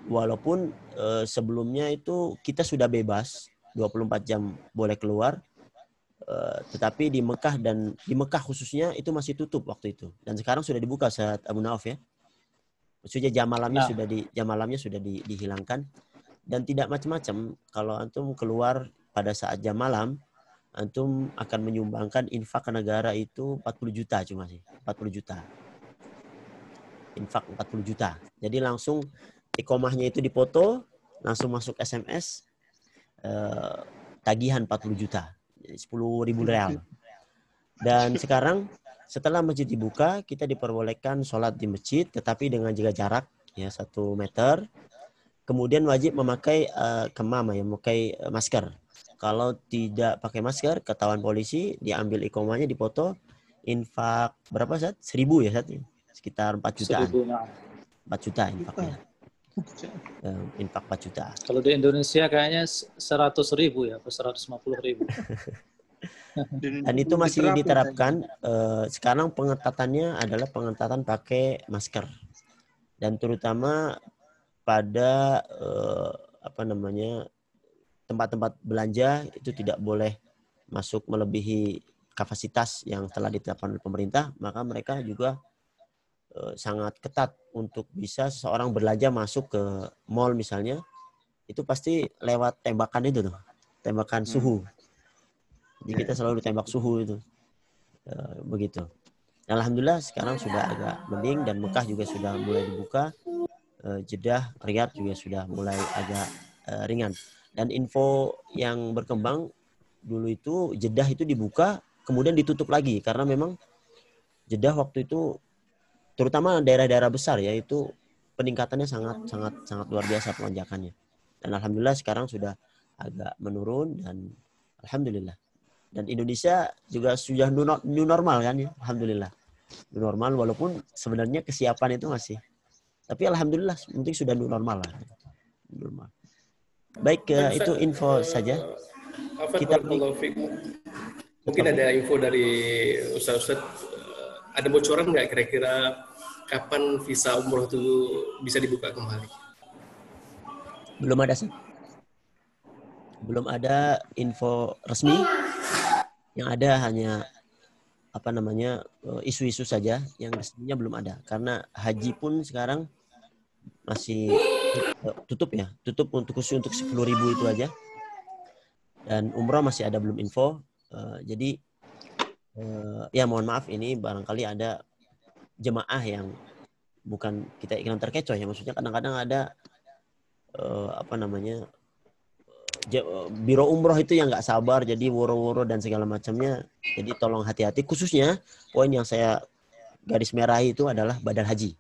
Walaupun sebelumnya itu kita sudah bebas, 24 jam boleh keluar, tetapi di Mekah khususnya itu masih tutup waktu itu. Dan sekarang sudah dibuka saat Abu Nauf ya. Maksudnya jam malamnya sudah dihilangkan, dan tidak macam-macam. Kalau antum keluar pada saat jam malam, antum akan menyumbangkan infak ke negara itu 40 juta cuma sih. 40 juta. Infak 40 juta. Jadi langsung iqomahnya itu dipoto, langsung masuk SMS, tagihan 40 juta. 10.000 real. Dan sekarang setelah masjid dibuka, kita diperbolehkan sholat di masjid, tetapi dengan jaga jarak ya 1 meter. Kemudian wajib memakai memakai masker. Kalau tidak pakai masker, ketahuan polisi, diambil iqomahnya, dipoto, infak berapa Sat? 1.000 ya Sat? Sekitar 4 jutaan. 4 juta infaknya. Infak 4 juta. Kalau di Indonesia kayaknya 100.000 ya, atau 150.000. Dan itu masih diterapkan. Sekarang pengetatannya adalah pengetatan pakai masker. Dan terutama pada tempat-tempat belanja itu tidak boleh masuk melebihi kapasitas yang telah ditetapkan oleh pemerintah, maka mereka juga sangat ketat untuk bisa seseorang belanja masuk ke mall misalnya, itu pasti lewat tembakan itu tuh, tembakan suhu. Jadi kita selalu ditembak suhu itu, begitu. Dan alhamdulillah sekarang sudah agak mending, dan Mekah juga sudah mulai dibuka, Jeddah, Riyadh juga sudah mulai agak ringan. Dan info yang berkembang dulu itu Jeddah itu dibuka kemudian ditutup lagi karena memang Jeddah waktu itu terutama daerah-daerah besar ya itu peningkatannya sangat luar biasa pelonjakannya. Dan alhamdulillah sekarang sudah agak menurun, dan alhamdulillah. Dan Indonesia juga sudah new normal kan ya, alhamdulillah. New normal walaupun sebenarnya kesiapan itu masih. Tapi alhamdulillah penting sudah new normal lah. Normal. Baik, itu info saja. Kita mungkin ada info dari Ustaz, ada bocoran nggak kira-kira kapan visa umroh itu bisa dibuka kembali? Belum ada sih. Belum ada info resmi. Yang ada hanya isu-isu saja, yang resminya belum ada. Karena haji pun sekarang masih tutup khusus untuk 10.000 itu aja, dan umroh masih ada belum info. Jadi ya mohon maaf, ini barangkali ada jemaah yang bukan kita ingin terkecoh ya, maksudnya kadang-kadang ada biro umroh itu yang nggak sabar, jadi woro-woro dan segala macamnya. Jadi tolong hati-hati, khususnya poin yang saya garis merahi itu adalah badal haji.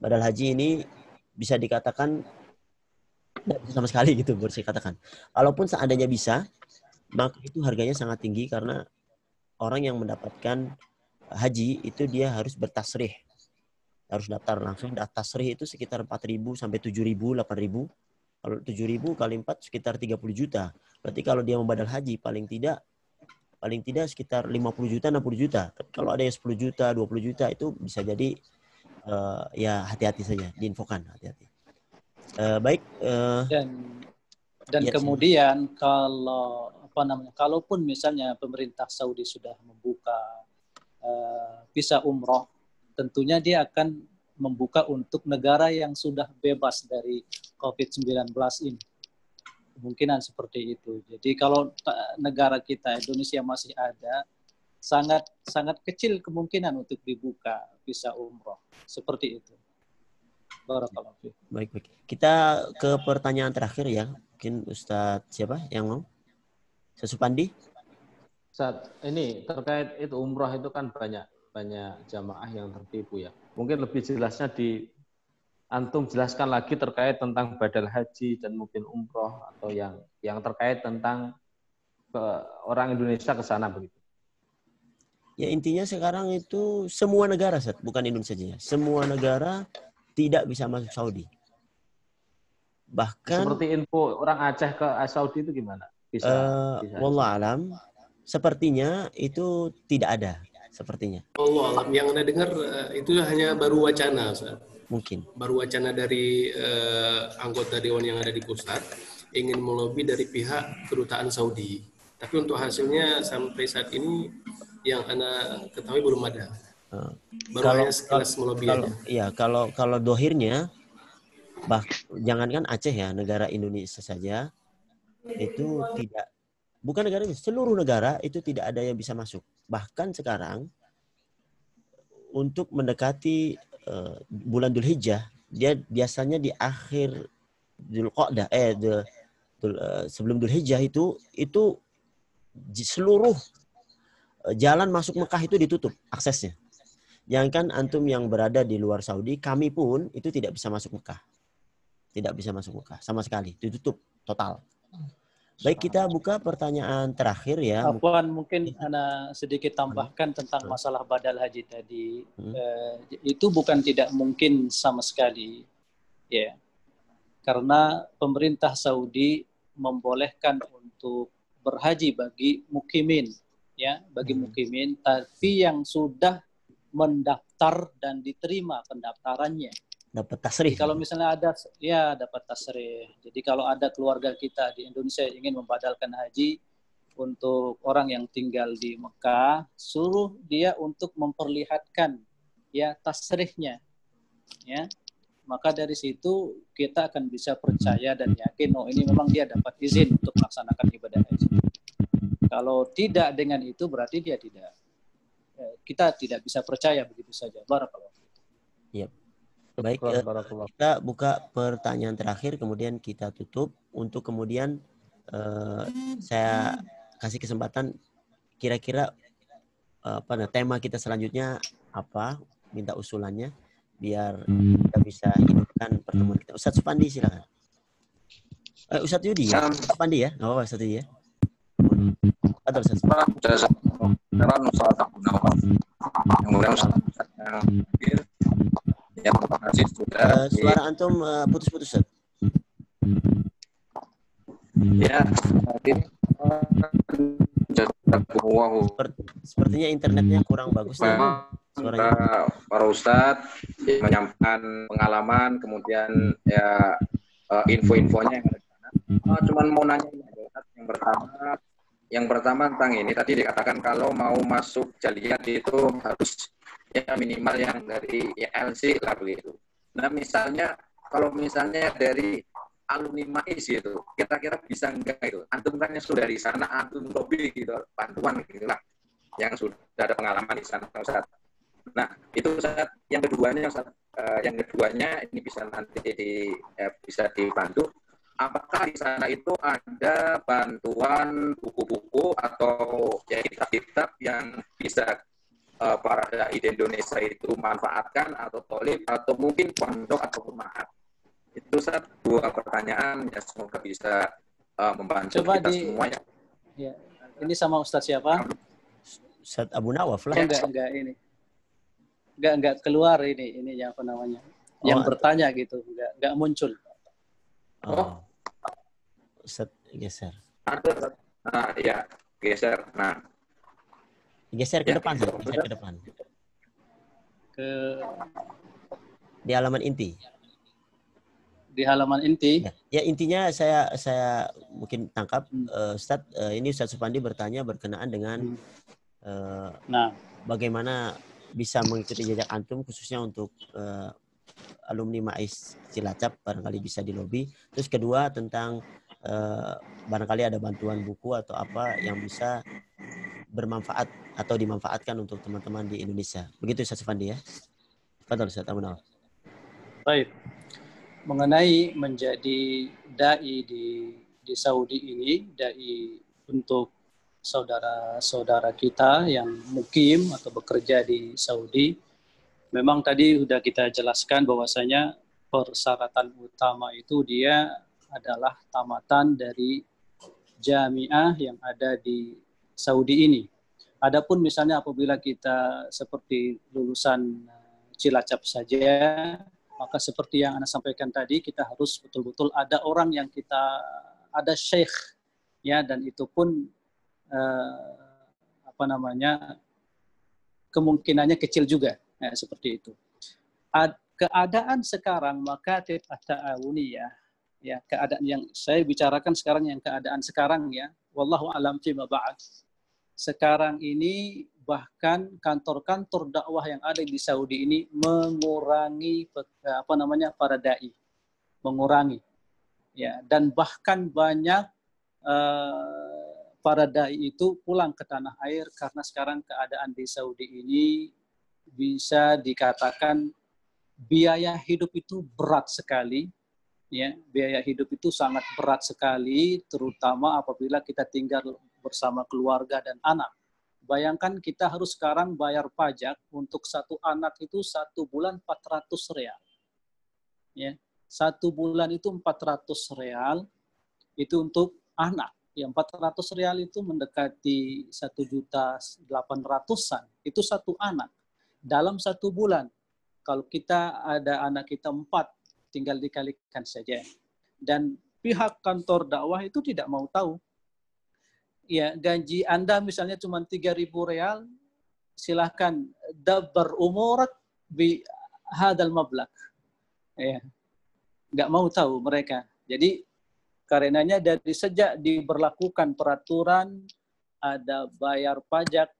Badal haji ini bisa dikatakan tidak bisa sama sekali gitu, bisa dikatakan. Kalaupun seandainya bisa, maka itu harganya sangat tinggi karena orang yang mendapatkan haji itu dia harus bertasrih. Harus daftar langsung. Tasrih itu sekitar 4.000 sampai 7.000, 8.000. Kalau 7.000 kali 4 sekitar 30 juta. Berarti kalau dia membadal haji paling tidak sekitar 50 juta, 60 juta. Tapi kalau ada yang 10 juta, 20 juta itu bisa jadi ya hati-hati saja, diinfokan hati-hati. Baik. Dan ya, kemudian kalaupun misalnya pemerintah Saudi sudah membuka visa umroh, tentunya dia akan membuka untuk negara yang sudah bebas dari COVID-19 ini. Kemungkinan seperti itu. Jadi kalau negara kita Indonesia masih ada, sangat kecil kemungkinan untuk dibuka visa umroh. Seperti itu. Barakallahu fiik. Baik. Kita ke pertanyaan terakhir ya. Mungkin Ustadz siapa yang mau? Ustadz Supandi? Ustadz, ini terkait itu umroh itu kan banyak jamaah yang tertipu ya. Mungkin lebih jelasnya antum jelaskan lagi terkait tentang badal haji dan mungkin umroh atau yang terkait tentang orang Indonesia ke sana begitu. Ya intinya sekarang itu semua negara, bukan Indonesia saja. Semua negara tidak bisa masuk Saudi. Bahkan seperti info orang Aceh ke Saudi itu gimana? Bisa wallah alam, sepertinya itu tidak ada. Sepertinya. Allah alam, yang Anda dengar itu hanya baru wacana, Ustaz. Mungkin. Baru wacana dari anggota Dewan yang ada di pusat ingin melobi dari pihak kedutaan Saudi. Tapi untuk hasilnya sampai saat ini yang Anda ketahui belum ada. Baru hanya sekilas melobi aja. Iya, kalau dohirnya, jangankan Aceh ya, negara Indonesia saja, itu tidak, bukan negara ini, seluruh negara itu tidak ada yang bisa masuk. Bahkan sekarang untuk mendekati bulan Dzulhijjah, dia biasanya di akhir Dzulqa'dah sebelum Dzulhijjah itu seluruh jalan masuk Mekah itu ditutup aksesnya. Jangankan antum yang berada di luar Saudi, kami pun itu tidak bisa masuk Mekah. Tidak bisa masuk Mekah sama sekali, ditutup total. Baik, kita buka pertanyaan terakhir ya. Apaan mungkin Ana sedikit tambahkan tentang masalah badal haji tadi. Itu bukan tidak mungkin sama sekali, ya. Karena pemerintah Saudi membolehkan untuk berhaji bagi mukimin, ya, bagi mukimin, tapi yang sudah mendaftar dan diterima pendaftarannya. Dapat tasrih. Jadi kalau misalnya ada, ya dapat tasrih. Jadi kalau ada keluarga kita di Indonesia yang ingin membadalkan haji untuk orang yang tinggal di Mekah, suruh dia untuk memperlihatkan ya tasrihnya, ya. Maka dari situ kita akan bisa percaya dan yakin, oh ini memang dia dapat izin untuk melaksanakan ibadah haji. Kalau tidak dengan itu berarti dia tidak. Kita tidak bisa percaya begitu saja. Barakallahu. Yep. Baik, kita buka pertanyaan terakhir, kemudian kita tutup. Untuk kemudian saya kasih kesempatan kira-kira tema kita selanjutnya apa, minta usulannya biar kita bisa hidupkan pertemuan kita. Ustadz Supandi silakan. Ustadz Yudi ya? Supandi ya? Nggak apa-apa Ustadz Yudi ya? Atau Ustadz suara antum putus-putus. Ya, sepertinya internetnya kurang bagus. Suaranya. Para Ustadz menyampaikan pengalaman, kemudian ya info-infonya yang ada di sana. Cuman mau nanya yang pertama tentang ini tadi dikatakan kalau mau masuk jaliyat itu harus ya minimal yang dari LC lah begitu. Nah misalnya kalau misalnya dari alumni MAIS gitu, kira-kira bisa enggak itu? Antum kan yang sudah di sana, antum lobby gitu, bantuan gitu lah, yang sudah ada pengalaman di sana Ustaz. Nah itu Ustaz. Yang keduanya ini bisa nanti bisa dibantu. Apakah di sana itu ada bantuan buku-buku atau ya kitab-kitab yang bisa para dai di Indonesia itu manfaatkan atau tolib atau mungkin pondok atau rumah? Itu dua pertanyaan ya, semoga bisa membantu coba kita semuanya. Ya. Ini sama Ustadz siapa? Ustadz Abu Nawaf lah. Enggak ini. Enggak keluar ini yang apa namanya? Yang bertanya gitu, enggak muncul. Ustadz geser. Nah, ya, geser. Nah. Geser ke depan, geser ke depan. Di halaman inti. Di halaman inti. Ya intinya saya mungkin tangkap, Ustadz, ini Ustadz Supandi bertanya berkenaan dengan bagaimana bisa mengikuti jejak antum khususnya untuk alumni MAIS Cilacap, barangkali bisa di lobi. Terus kedua tentang barangkali ada bantuan buku atau apa yang bisa bermanfaat atau dimanfaatkan untuk teman-teman di Indonesia. Begitu Ustadz Supandi ya. Fadhal Ustadz Abu Nawaf. Baik. Mengenai menjadi dai di Saudi ini, dai untuk saudara-saudara kita yang mukim atau bekerja di Saudi, memang tadi sudah kita jelaskan bahwasanya persyaratan utama itu dia adalah tamatan dari jamiah yang ada di Saudi ini. Adapun misalnya apabila kita seperti lulusan Cilacap saja, maka seperti yang Anda sampaikan tadi, kita harus betul-betul ada orang yang ada syekh, ya, dan itu pun kemungkinannya kecil juga, ya, seperti itu. Keadaan sekarang maka at-ta'awuniyah, ya, keadaan yang saya bicarakan sekarang yang keadaan sekarang, ya, wallahu alam fima ba'd. Sekarang ini bahkan kantor-kantor dakwah yang ada di Saudi ini mengurangi para dai, mengurangi, ya, dan bahkan banyak para dai itu pulang ke tanah air karena sekarang keadaan di Saudi ini bisa dikatakan biaya hidup itu berat sekali, ya, biaya hidup itu sangat berat sekali, terutama apabila kita tinggal bersama keluarga dan anak. Bayangkan kita harus sekarang bayar pajak untuk satu anak itu 1 bulan 400 real. Ya, 1 bulan itu 400 real itu untuk anak. Yang 400 real itu mendekati 1.800.000-an. Itu satu anak dalam 1 bulan. Kalau kita ada anak kita 4, tinggal dikalikan saja. Dan pihak kantor dakwah itu tidak mau tahu. Ya, gaji Anda misalnya cuma 3.000 real, silahkan dabar umurak bi hadal mablak. Ya, nggak mau tahu mereka. Jadi karenanya dari sejak diberlakukan peraturan ada bayar pajak,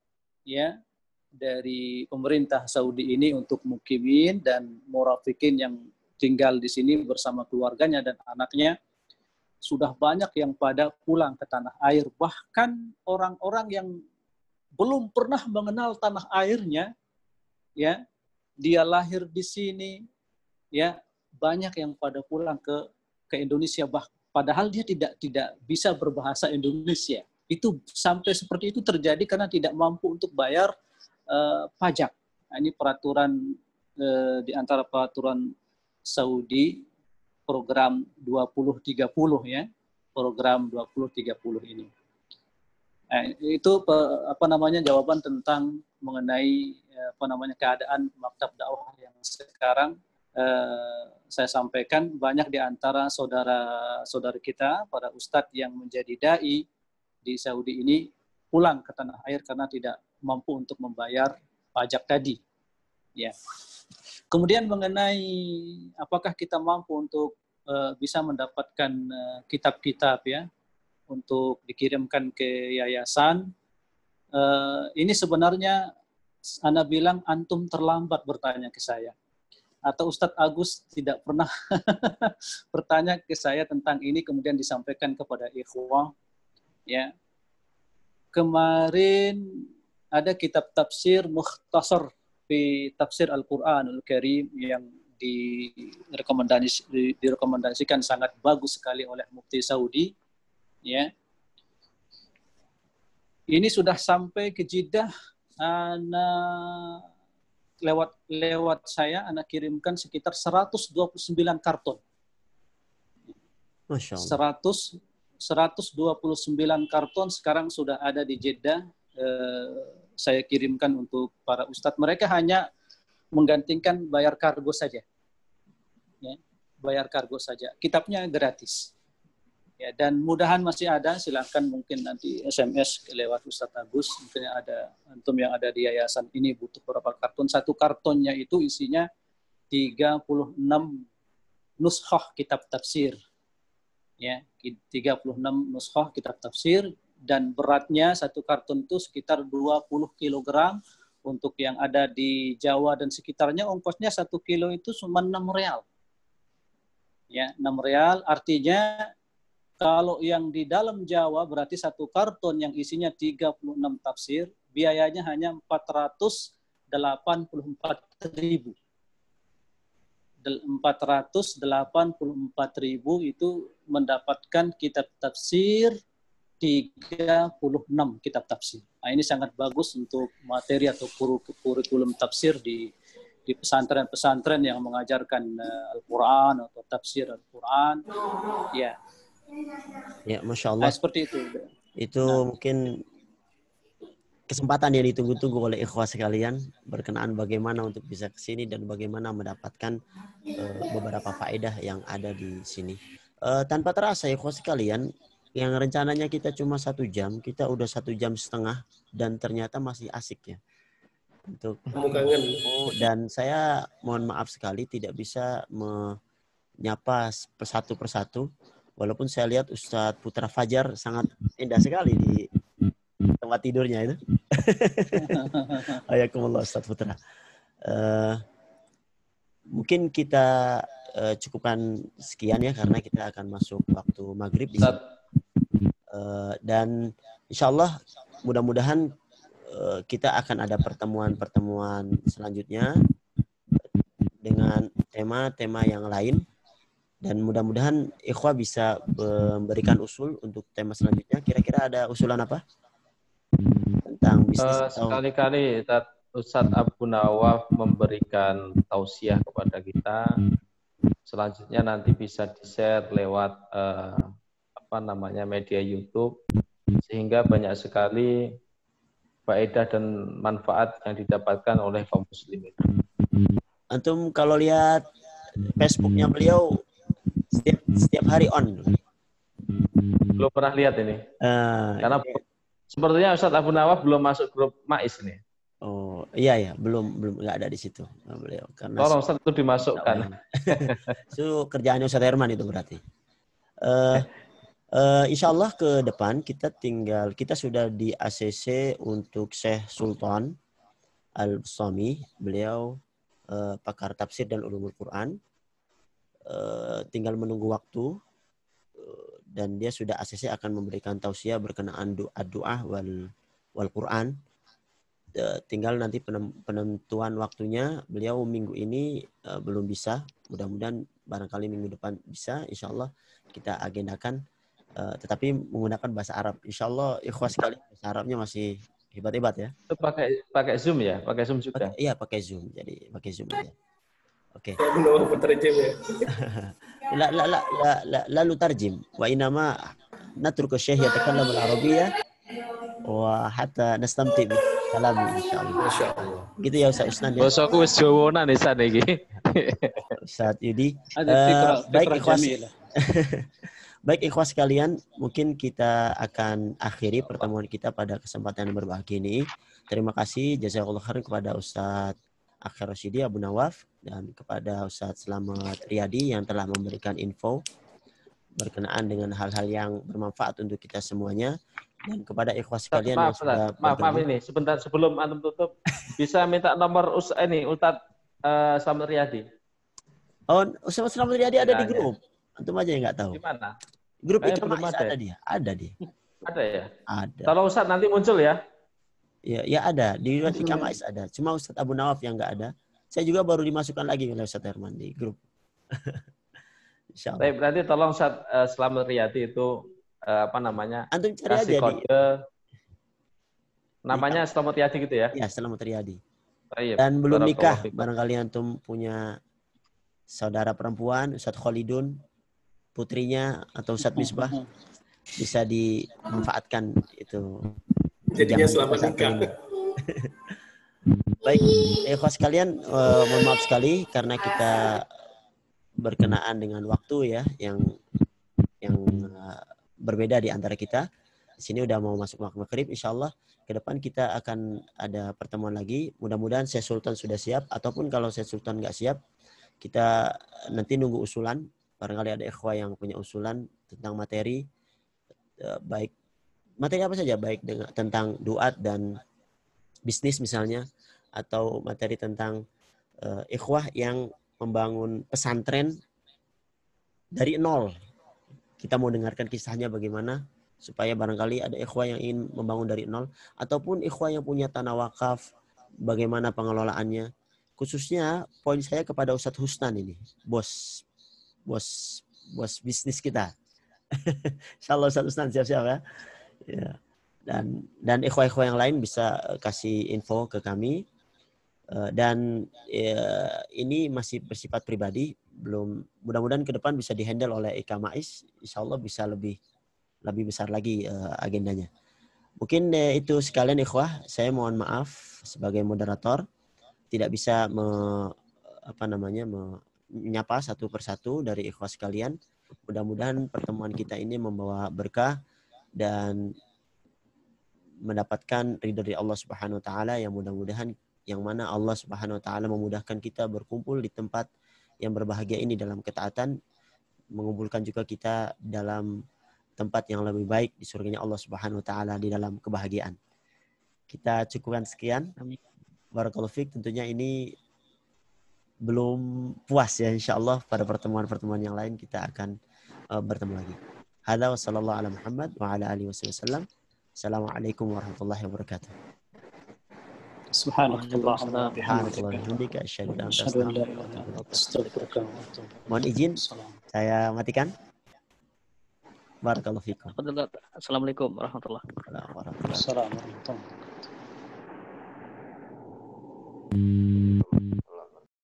ya, dari pemerintah Saudi ini untuk mukimin dan murafikin yang tinggal di sini bersama keluarganya dan anaknya, sudah banyak yang pada pulang ke tanah air. Bahkan orang-orang yang belum pernah mengenal tanah airnya, ya, dia lahir di sini, ya, banyak yang pada pulang ke Indonesia. Padahal dia tidak bisa berbahasa Indonesia. Itu sampai seperti itu terjadi karena tidak mampu untuk bayar pajak. Nah, ini peraturan di antara peraturan Saudi, program 2030, ya, program 2030 ini. Itu jawaban tentang mengenai keadaan maktab dakwah yang sekarang saya sampaikan. Banyak di antara saudara-saudari kita, para ustadz yang menjadi dai di Saudi ini pulang ke tanah air karena tidak mampu untuk membayar pajak tadi, ya. Kemudian mengenai apakah kita mampu untuk bisa mendapatkan kitab-kitab, ya, untuk dikirimkan ke yayasan. Ini sebenarnya Anda bilang antum terlambat bertanya ke saya. Atau Ustadz Agus tidak pernah bertanya ke saya tentang ini kemudian disampaikan kepada ikhwah, ya. Kemarin ada kitab tafsir mukhtasar di tafsir Al-Quranul Karim yang direkomendasikan sangat bagus sekali oleh Mufti Saudi, ya. Ini sudah sampai ke Jeddah, lewat saya, Ana kirimkan sekitar 129 karton. Masya Allah. 129 karton sekarang sudah ada di Jeddah. Saya kirimkan untuk para ustadz. Mereka hanya menggantikan bayar kargo saja. Ya, bayar kargo saja. Kitabnya gratis. Ya, dan mudahan masih ada, silakan mungkin nanti SMS lewat Ustadz Agus, mungkin ada antum yang ada di yayasan ini butuh berapa karton. Satu kartonnya itu isinya 36 nushah kitab tafsir. Ya, 36 nushah kitab tafsir, dan beratnya satu kartun itu sekitar 20 kg. Untuk yang ada di Jawa dan sekitarnya, ongkosnya 1 kilo itu cuma 6 real. Ya, 6 real, artinya kalau yang di dalam Jawa berarti satu karton yang isinya 36 tafsir, biayanya hanya 484.000. 484.000 itu mendapatkan kitab tafsir 36 kitab tafsir. Nah, ini sangat bagus untuk materi atau kurikulum tafsir di pesantren-pesantren yang mengajarkan Al-Quran atau tafsir Al-Quran. Ya. Ya, Masya Allah. Nah, seperti itu. Itu mungkin kesempatan yang ditunggu-tunggu oleh ikhwah sekalian berkenaan bagaimana untuk bisa ke sini dan bagaimana mendapatkan beberapa faedah yang ada di sini. Tanpa terasa ikhwah sekalian, yang rencananya kita cuma 1 jam, kita udah 1 jam setengah dan ternyata masih asik ya. Untuk dan saya mohon maaf sekali tidak bisa menyapa satu persatu, walaupun saya lihat Ustadz Putra Fajar sangat indah sekali di tempat tidurnya itu. Ayakumullah Ustadz Putra. Mungkin kita cukupkan sekian ya, karena kita akan masuk waktu maghrib di sini. Dan insya Allah mudah-mudahan kita akan ada pertemuan-pertemuan selanjutnya dengan tema-tema yang lain, dan mudah-mudahan ikhwah bisa memberikan usul untuk tema selanjutnya. Kira-kira ada usulan apa tentang bisnis? Sekali-kali Ustadz Abu Nawaf memberikan tausiah kepada kita. Selanjutnya nanti bisa di-share lewat media YouTube, sehingga banyak sekali faedah dan manfaat yang didapatkan oleh kaum muslimin. Antum kalau lihat Facebooknya beliau setiap hari on. Belum pernah lihat ini. Karena sepertinya Ustadz Abu Nawaf belum masuk grup MAIS nih. Oh iya belum nggak ada di situ beliau. Karena tolong Ustadz itu dimasukkan. Itu kerjaannya Ustadz Herman itu berarti. Insya Allah ke depan kita sudah di ACC untuk Syekh Sultan Al-Bustami. Beliau pakar tafsir dan ulumul Quran. Tinggal menunggu waktu, dan dia sudah ACC akan memberikan tausiah berkenaan doa wal Quran. Tinggal nanti penentuan waktunya. Beliau minggu ini belum bisa. Mudah-mudahan barangkali minggu depan bisa. Insya Allah kita agendakan. Tetapi menggunakan bahasa Arab. Insya Allah ikhwas sekali bahasa Arabnya masih hebat-hebat ya. Itu pakai Zoom ya? Pakai Zoom juga? Iya pakai Zoom. Jadi pakai Zoom aja. Oke. Lalu tarjim. Wa inama natruku syekh yatakallam al-Arabiyyah wa hatta nastamti bi kalami insyaallah. Masyaallah. Gitu ya Ustaz Usnan. Basaku wis jawonan isan iki. Ustaz Yudi. Baik ikhwas. Baik ikhwas sekalian, mungkin kita akan akhiri pertemuan kita pada kesempatan yang berbahagia ini. Terima kasih jazakallahu khairan kepada Ustadz Akhir Rosyidi Abu Nawaf dan kepada Ustadz Slamet Riyadi yang telah memberikan info berkenaan dengan hal-hal yang bermanfaat untuk kita semuanya, dan kepada ikhwas sekalian yang sudah maaf ini sebentar sebelum antum tutup bisa minta nomor Ustadz Slamet Riyadi. Oh, Ustadz Slamet Riyadi ada di grup. Antum aja yang nggak tahu. Di mana? Grup itu ada dia. Ada dia. Ada ya? Ada. Kalau Ustadz nanti muncul ya? Ya ada. Di grup Ikamais ada. Cuma Ustadz Abu Nawaf yang nggak ada. Saya juga baru dimasukkan lagi oleh Ustadz Herman di grup. Insyaallah. Baik, berarti tolong Ustadz Slamet Riyadi itu Antum cari aja kode. Namanya Slamet Riyadi gitu ya? Ya, Slamet Riyadi. Dan belum nikah. Barangkali antum punya saudara perempuan, Ustadz Khalidun, putrinya atau Ustadz Misbah, bisa dimanfaatkan itu. Jadinya selamat nikah. Baik, ikhwas sekalian, mohon maaf sekali karena kita berkenaan dengan waktu ya yang berbeda di antara kita. Di sini udah mau masuk waktu maghrib, insyaallah ke depan kita akan ada pertemuan lagi. Mudah-mudahan Syekh Sultan sudah siap, ataupun kalau Syekh Sultan nggak siap, Kita nanti nunggu usulan, barangkali ada ikhwah yang punya usulan tentang materi, baik materi apa saja, baik dengan tentang duat dan bisnis misalnya, atau materi tentang ikhwah yang membangun pesantren dari nol. Kita mau dengarkan kisahnya bagaimana, supaya barangkali ada ikhwah yang ingin membangun dari nol, ataupun ikhwah yang punya tanah wakaf, bagaimana pengelolaannya. Khususnya poin saya kepada Ustadz Husnan ini, bos bisnis kita. Insyaallah Ustadz Husnan siap-siap ya. Ya. Dan ikhwah-ikhwah yang lain bisa kasih info ke kami. Dan ini masih bersifat pribadi, belum, mudah-mudahan ke depan bisa dihandle oleh Ika Mais, insyaallah bisa lebih besar lagi agendanya. Mungkin itu sekalian ikhwah, saya mohon maaf sebagai moderator tidak bisa menyapa satu persatu dari ikhwah sekalian. Mudah-mudahan pertemuan kita ini membawa berkah dan mendapatkan ridha dari Allah Subhanahu wa taala, yang mudah-mudahan yang mana Allah Subhanahu wa taala memudahkan kita berkumpul di tempat yang berbahagia ini dalam ketaatan, mengumpulkan juga kita dalam tempat yang lebih baik di surganya Allah Subhanahu wa taala di dalam kebahagiaan. Kita cukupkan sekian. Barakallahu fiik. Tentunya ini belum puas ya, insyaallah pada pertemuan-pertemuan yang lain kita akan bertemu lagi. Hadza wa sallallahu ala Muhammad wa ala alihi wasallam. Assalamualaikum warahmatullahi wabarakatuh. Subhanallah. Mohon izin saya matikan. Barakallahu fikum. Assalamualaikum warahmatullahi Assalamualaikum warahmatullahi wabarakatuh.